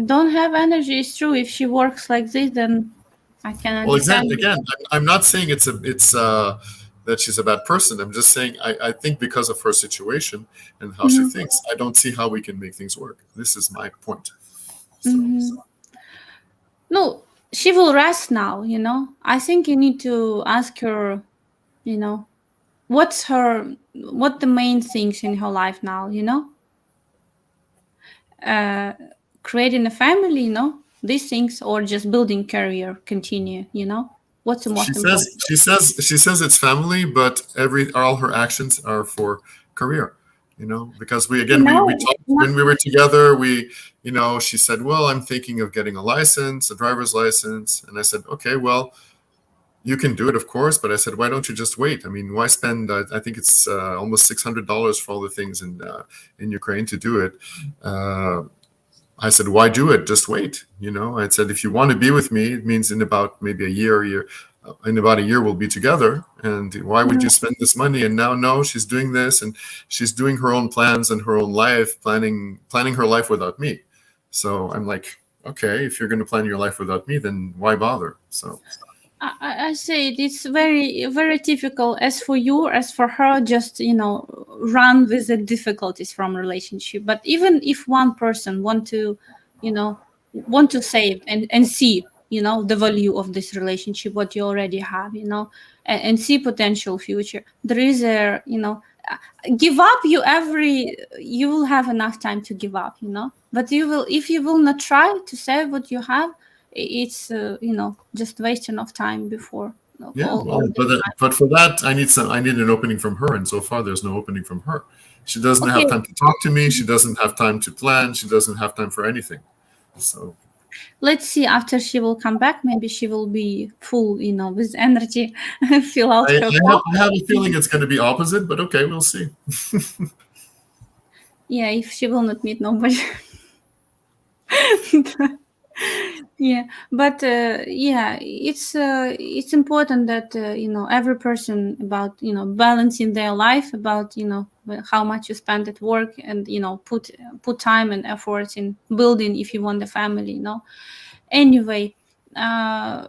don't have energy is true. If she works like this, then I can well, understand. again, I'm not saying it's that she's a bad person. I'm just saying I think because of her situation and how she Mhm, thinks, I don't see how we can make things work. This is my point. So mhm. No, she will rest now. I think you need to ask her. You know, what the main things in her life now. Uh, creating a family. These things, or just building career. Continue. What's the she most says important? she says she says it's family, but all her actions are for career. Because we No, talked when we were together. She said, well, I'm thinking of getting a driver's license, and I said, okay, well, you can do it, of course, but I said, why don't you just wait? I mean, why spend? I think it's almost $600 for all the things in Ukraine to do it. Uh, I said, why do it? Just wait. I said, if you want to be with me, it means in about maybe in about a year, we'll be together. And why would you spend this money? And now, no, she's doing this, and she's doing her own plans and her own life, planning her life without me. So I'm like, okay, if you're going to plan your life without me, then why bother? So I say it's very, very typical. As for you, as for her, just run with the difficulties from relationship. But even if one person you know, want to save and see, the value of this relationship, what you already have, and see potential future. There is give up. You will have enough time to give up, But if you will not try to save what you have, it's just wasting of time before yeah, all well, the but for that, I need an opening from her, and so far there's no opening from her. She doesn't have okay. time to talk to me. She doesn't have time to plan. She doesn't have time for anything. So Let's see, after she will come back, maybe she will be full, with energy, fill out I, her I have cup. I have a feeling it's going to be opposite, but okay, we'll see. Yeah, if she will not meet nobody. Yeah, but yeah, it's important that every person about balancing their life, about how much you spend at work, and put time and effort in building if you want a family. Anyway, I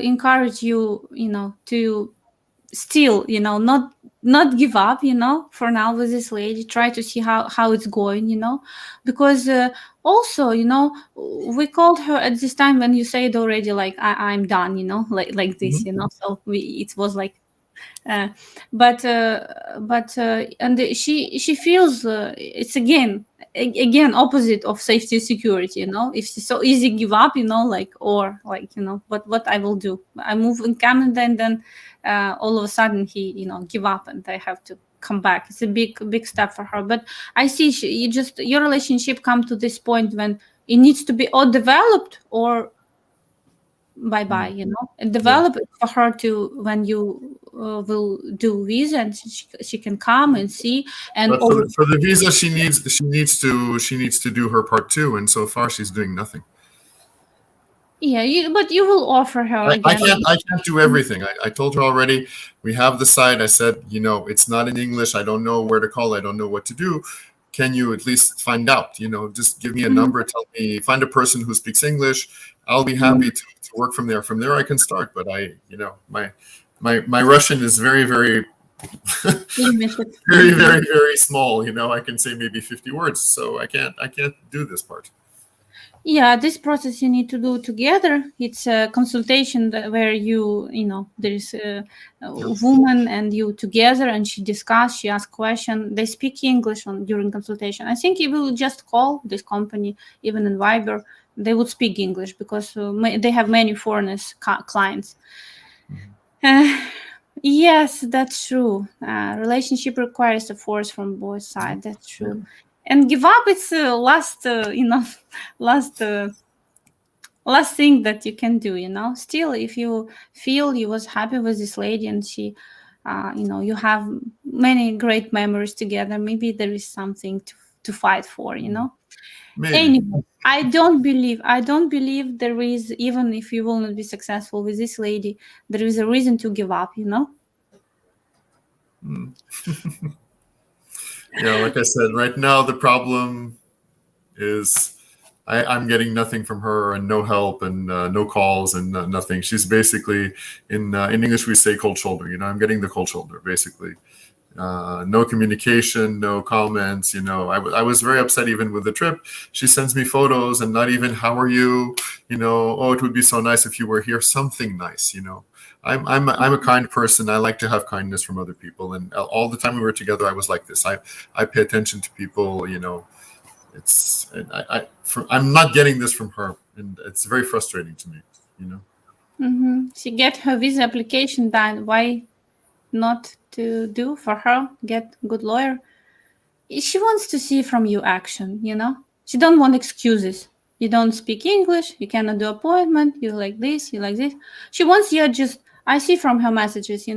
encourage you, to still, not give up, for now with this lady. Try to see how it's going, because also, we called her at this time when you said already, like, I'm done, like this, Mhm. so it was like uh, but and she feels it's again opposite of safety and security. If it's so easy give up, like, or like, what I will do, I move in Canada, and then all of a sudden he give up, and I have to come back. It's a big step for her. But I see your relationship come to this point when it needs to be or developed or bye bye, Mm. and Yeah. develop it for her to when you will do visa, and she can come and see and But over. for the visa, she needs to do her part too, and so far she's doing nothing. Yeah, but you will offer her I again. can't I can't do everything. I told her already. We have the site. I said, it's not in English. I don't know where to call. I don't know what to do. Can you at least find out? Just give me a Mhm, number. Tell me, find a person who speaks English. I'll be mhm. happy to work from there. From there, I can start. But my Russian is very, very Limited. Very, very, very small. I can say maybe 50 words, so I can't do this part. Yeah, this process you need to do together. It's a consultation where there is a Yep. woman and you together, and she asks question. They speak English during consultation. I think if you just call this company, even in Viber, they would speak English because they have many foreigners clients. Yes, that's true. Relationship requires a force from both sides. That's Yeah. true. And give up, it's last, last last thing that you can do. Still, if you feel you was happy with this lady and she, you have many great memories together, maybe there is something to fight for. Maybe. Anyway, I don't believe there is, even if you will not be successful with this lady, there is a reason to give up. Yeah, like I said, right now the problem is I'm getting nothing from her and no help and no calls and nothing. She's basically in English we say cold shoulder. I'm getting the cold shoulder basically. No communication, no comments. I was very upset even with the trip. She sends me photos and not even how are you? Oh, it would be so nice if you were here. Something nice. I'm a kind person. I like to have kindness from other people, and all the time we were together, I was like this. I pay attention to people. It's and I'm not getting this from her, and it's very frustrating to me. She get her visa application done. Why not to do for her? Get good lawyer. She wants to see from you action. She don't want excuses. You don't speak English, you cannot do appointment, you like this, you like this. She wants you just, I see from her messages.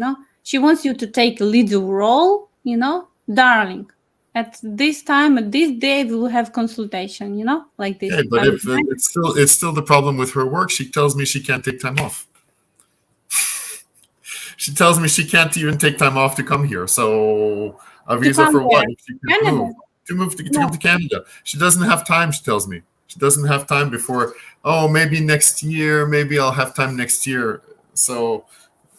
She wants you to take a lead role. Darling, at this time, at this day, we will have consultation. Like this. Okay, but I will if it's still the problem with her work, she tells me she can't take time off. She tells me she can't even take time off to come here. So a to visa come for what? there. If she can't Canada. move to come No. to Canada, she doesn't have time. She tells me she doesn't have time before. Oh, maybe next year. Maybe I'll have time next year. So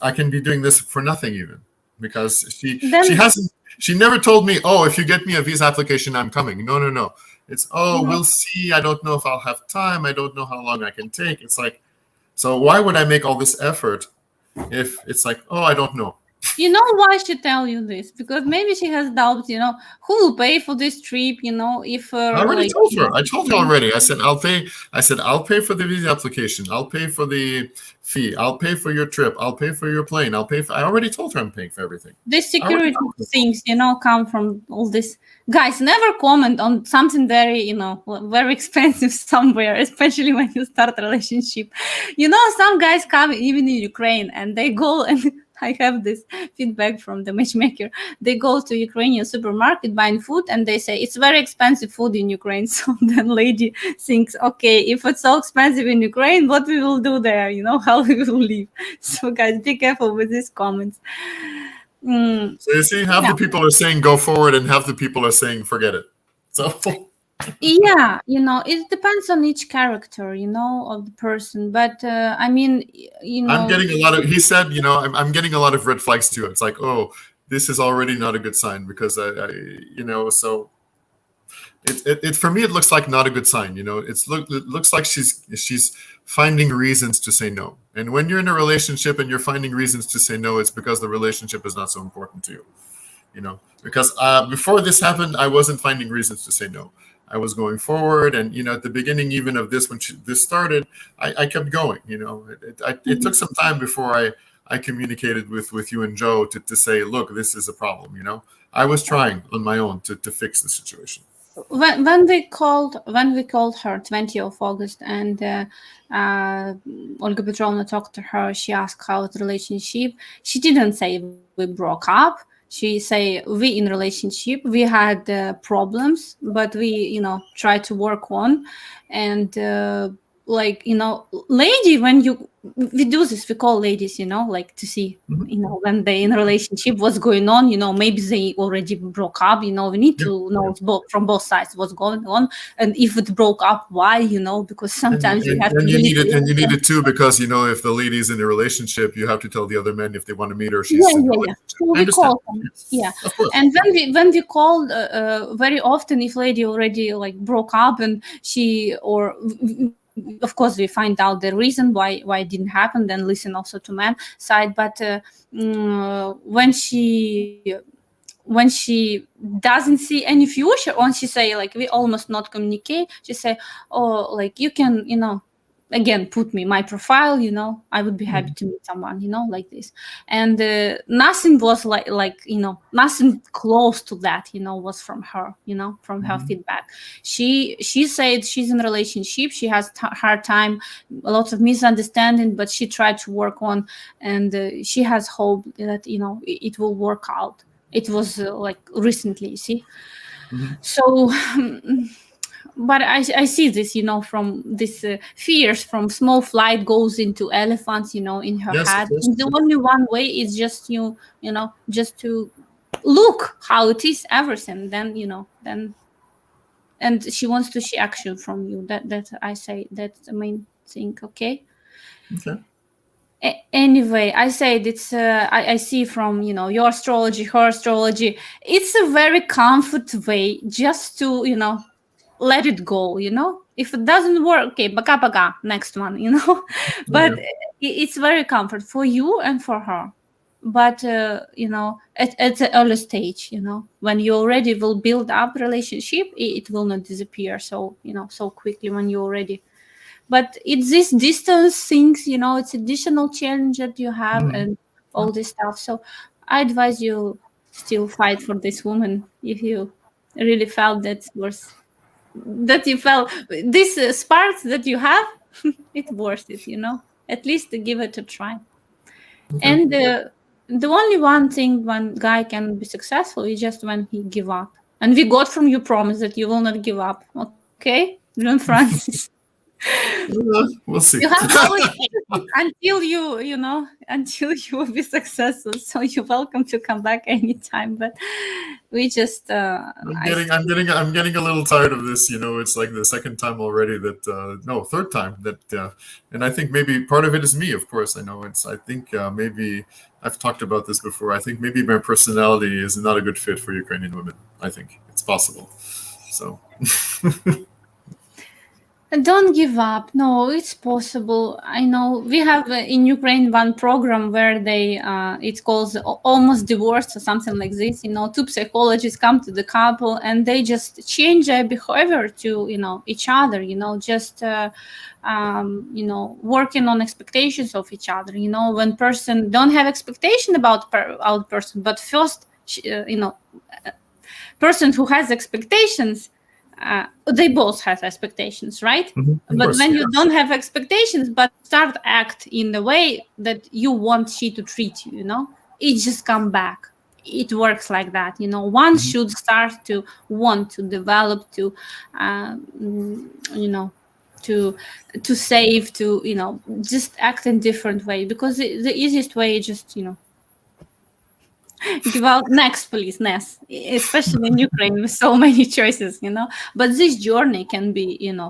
I can be doing this for nothing even because she Then, hasn't. She never told me. Oh, if you get me a visa application, I'm coming. No, no, no. It's oh, no. we'll see. I don't know if I'll have time. I don't know how long I can take. It's like, so why would I make all this effort if it's like, oh, I don't know. You know why she tell you this? Because maybe she has doubts, who will pay for this trip, if I already like told her. I told her already. I said I'll pay. I said I'll pay for the visa application. I'll pay for the fee. I'll pay for your trip. I'll pay for your plane. I'll pay for. I already told her I'm paying for everything. this I already security told her. things, come from all this. Guys, never comment on something very expensive somewhere, especially when you start a relationship. Some guys come even in Ukraine and they go and I have this feedback from the matchmaker. They go to Ukrainian supermarket buying food and they say it's very expensive food in Ukraine. So then lady thinks, okay, if it's so expensive in Ukraine, what we will do there? How we will live. So guys, be careful with these comments. So you see, half Yeah. the people are saying go forward, and half the people are saying forget it. So Yeah, it depends on each character, of the person. But I mean, I'm getting a lot of. He said, I'm getting a lot of red flags too. It's like, oh, this is already not a good sign because so it for me it looks like not a good sign. It looks like she's finding reasons to say no. And when you're in a relationship and you're finding reasons to say no, it's because the relationship is not so important to you. Because before this happened, I wasn't finding reasons to say no. I was going forward, and at the beginning even of this, when this started, I kept going. It took some time before I communicated with you and Joe to say, look, this is a problem. I was trying on my own to fix the situation. when we called her 20th of August and Olga Petrovna talked to her, she asked how the relationship. She didn't say we broke up. She say we in relationship. We had problems, but we tried to work on. And lady, when you we do this, we call ladies, like to see, Mhm. when they in a relationship, what's going on, maybe they already broke up, we need Yeah, to know yeah. both from both sides what's going on, and if it broke up, why, because And, sometimes we and have to and you really need it, and you need listen. it too, because if the lady's in a relationship, you have to tell the other men if they want to meet her, Yeah, she's in a yeah, yeah. relationship. So I we understand. call them. Yeah, Yes, of course. and when we call, very often, if lady already like broke up, and she, or of course we find out the reason why it didn't happen, then listen also to man side. But when she doesn't see any future, when she say like we almost not communicate, she say, oh, like you can, again put me my profile, I would be happy Mhm. to meet someone, like this. And nothing was like nothing close to that, was from her, from her Mhm. feedback. She said she's in a relationship, she has hard time, a lot of misunderstanding, but she tried to work on, and she has hope that it will work out. It was like recently, you see. Mhm. So but I see this, from this fears from small flight goes into elephants, in her Yes, of head. course. And the only one way is just just to look how it is everything. Then and she wants to see action from you. That I say that's the main thing. Okay. Okay. Anyway, I said it's I see from your astrology, her astrology, it's a very comfort way just to let it go. If it doesn't work, okay, baka next one. Yeah, But yeah. it's very comfort for you and for her. But at the early stage, when you already will build up relationship, it will not disappear so so quickly when you already. But it's this distance things, it's additional challenge that you have, Mhm. and Yeah. all this stuff. So I advise you still fight for this woman if you really felt that you felt this spark that you have. It's worth it, at least to give it a try. Okay. And the only one thing one guy can be successful is just when he give up. And we got from you promise that you will not give up. Okay, John Francis. We'll see. You have only until until you will be successful. So you're welcome to come back anytime. But we just I'm I getting, I'm getting, I'm getting a little tired of this. It's like the second time already that, no, third time that, and I think maybe part of it is me. Of course, I know it's. I think maybe I've talked about this before. I think maybe my personality is not a good fit for Ukrainian women. I think it's possible. So, don't give up. No, it's possible. I know we have in Ukraine one program where they it calls almost divorce or something like this. Two psychologists come to the couple and they just change their behavior to each other. Just working on expectations of each other. When person don't have expectation about person, but first person who has expectations, they both have expectations, right? mhm, of But course, when you don't have expectations but start act in the way that you want she to treat you, it just come back. It works like that. One mhm. should start to want to develop, to you know to save, to just act in different way, because the easiest way is just give out next, please, Ness, especially in Ukraine with so many choices. But this journey can be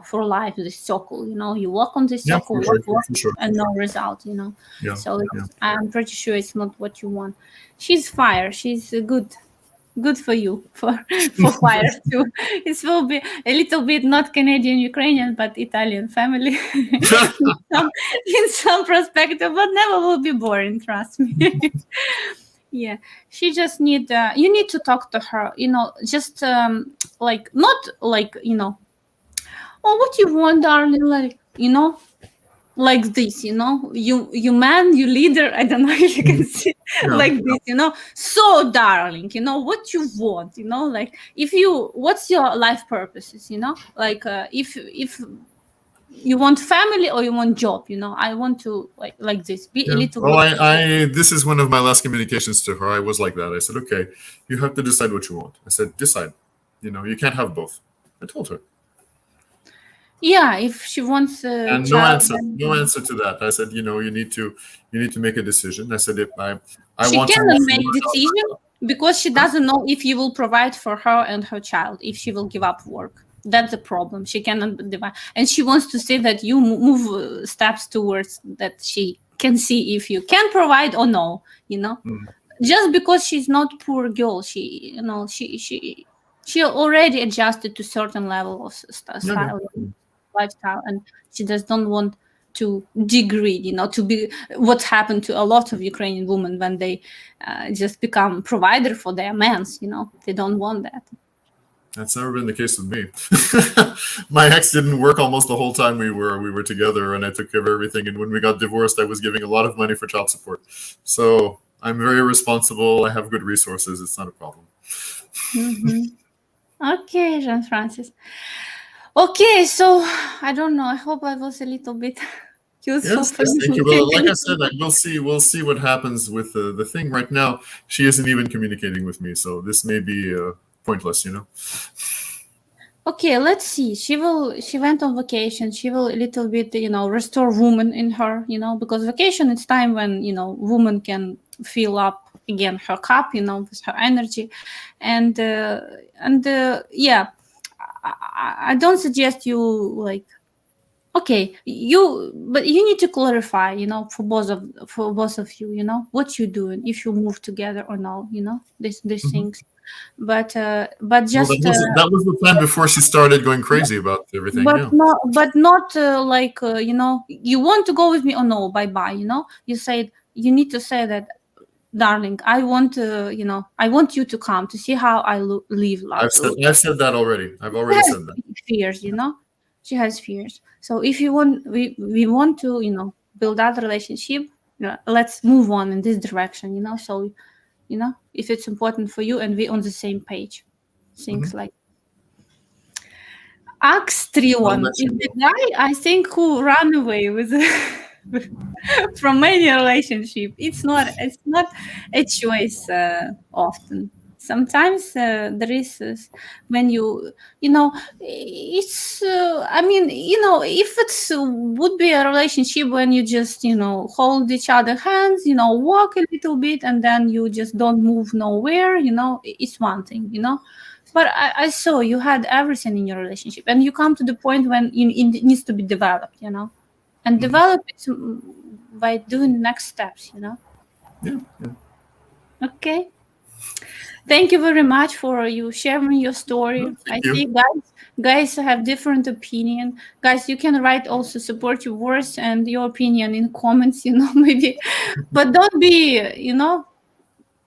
for life, this circle. You walk on this Yeah, circle, for work, sure, work, for sure. and no result. Yeah, So yeah. I'm pretty sure it's not what you want. She's fire, she's good for you, for fire too. It will be a little bit not Canadian Ukrainian but Italian family in some perspective, but never will be boring, trust me. Yeah, she just need you need to talk to her, just like not like oh, what you want, darling, like like this, you man, you leader, I don't know if you can Mhm. see, Yeah, like this, so darling, what you want, like if you what's your life purposes, like if you want family or you want job, I want to like this, be a yeah. little Well, bit. I this is one of my last communications to her. I was like that. I said, okay, you have to decide what you want. I said, decide. You can't have both. I told her. Yeah, if she wants a And no child, answer, no then answer to that. I said, you need to make a decision. I said, if I she want to cannot move make forward. decision because she doesn't know if you will provide for her and her child, if she will give up work. That's the problem. She cannot divide, and she wants to say that you move steps towards that she can see if you can provide or no. You know, Mm. just because she's not poor girl, she already adjusted to certain level of Okay. style, lifestyle, and she just don't want to degrade, to be what happened to a lot of Ukrainian women when they just become provider for their men. They don't want that. That's never been the case with me. My ex didn't work almost the whole time we were together, and I took care of everything. And when we got divorced, I was giving a lot of money for child support. So I'm very responsible. I have good resources. It's not a problem. Hmm. Okay, Jean Francis. Okay, so I don't know. I hope I was a little bit useful Yes, for yes, thank you. you. Well, like I said, we'll see what happens with the thing. Right now, she isn't even communicating with me, so this may be pointless. Okay, let's see. She went on vacation. She will a little bit, restore woman in her, because vacation it's time when, woman can fill up again her cup, with her energy. And yeah, I don't suggest you like okay, but you need to clarify, for both of you, what you're doing, if you move together or no, these Mhm. things. But Well, that just was that was the plan before she started going crazy about everything. but Yeah, not like you want to go with me or no, bye bye. You said you need to say that, darling, I want you to come to see how I live I've life. said I've said that already. I've She already has said that. fears. She has fears. So if you want, we want to build that relationship. Let's move on in this direction. So if it's important for you and we on the same page, things Hmm. like Axe I'll 31 let is you the know. guy I think who ran away with from any relationship. It's not a choice often. Sometimes there is when it's I mean if it's would be a relationship when you just hold each other hands, walk a little bit and then you just don't move nowhere, it's one thing, but I saw you had everything in your relationship, and you come to the point when it needs to be developed, and Hmm. develop it by doing the next steps, Yeah, yeah. Okay. Thank you very much for you sharing your story. No, thank I see you. guys have different opinion. Guys, you can write also support your words and your opinion in comments, maybe, but don't be,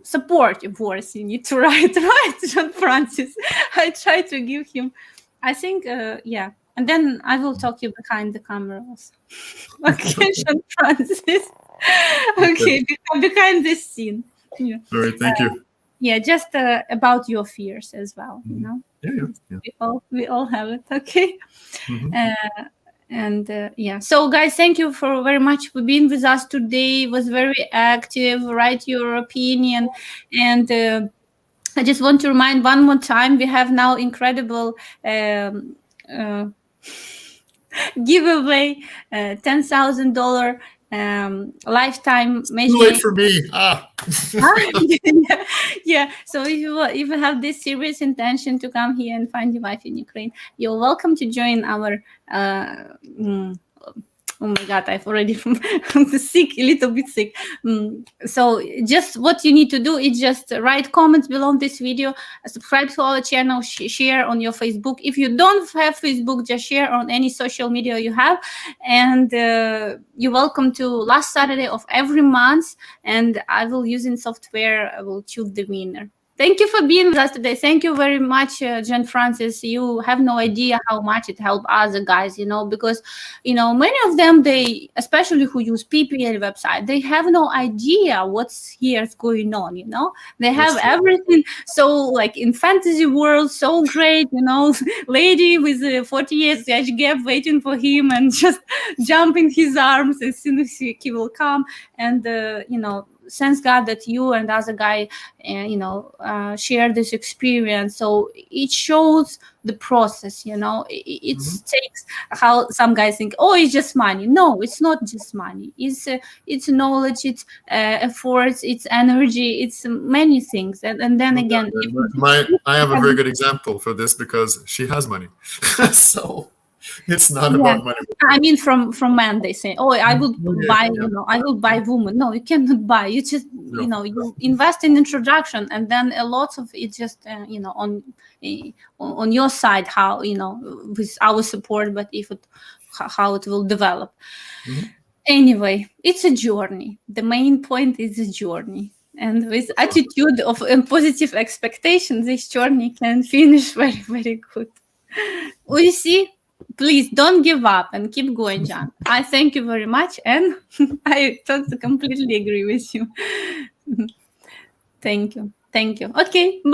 support your voice. You need to write, right, John Francis. I try to give him. I think, yeah, and then I will talk you behind the camera also. Okay, John Francis. Okay. Okay, behind this scene. Yeah, All right. Thank you. yeah, just about your fears as well. Mhm. Yeah, yeah, yeah. We all have it. Okay. Hmm. Uh, and yeah, so guys, thank you for very much for being with us today. It was very active. Write your opinion, and I just want to remind one more time we have now incredible uh, giveaway, $10,000 lifetime Too late matchmaking. for me. Ah. Yeah, yeah. So if you have this serious intention to come here and find your wife in Ukraine, you're welcome to join our. Mm, oh my God, I've already sick, a little bit sick. So just what you need to do is just write comments below this video, subscribe to our channel, share on your Facebook. If you don't have Facebook, just share on any social media you have, and you're welcome to last Saturday of every month, and I will using software, I will choose the winner. Thank you for being with us today. Thank you very much, John Francis. You have no idea how much it helped other guys, because many of them, they, especially who use PPL website, they have no idea what's here's going on. They That's have true. everything so like in fantasy world, so great, lady with a 40 years age gap waiting for him and just jump in his arms as soon as he will come, and thanks God that you and the other guy, share this experience. So it shows the process. It takes how some guys think, oh, it's just money. No, it's not just money. It's knowledge, it's efforts, it's energy, it's many things. And then again, I have a very good example for this because she has money, so it's not yeah, about money. I mean, from men, they say, "Oh, I will buy, I will buy woman." No, you cannot buy. You just, you invest in introduction, and then a lot of it just, on your side, how, with our support, but if it, how it will develop. Anyway, it's a journey. The main point is a journey. And with attitude of positive expectation, this journey can finish very, very good. We see. Please don't give up and keep going, John. I thank you very much, and I totally completely agree with you. Thank you. Okay, bye.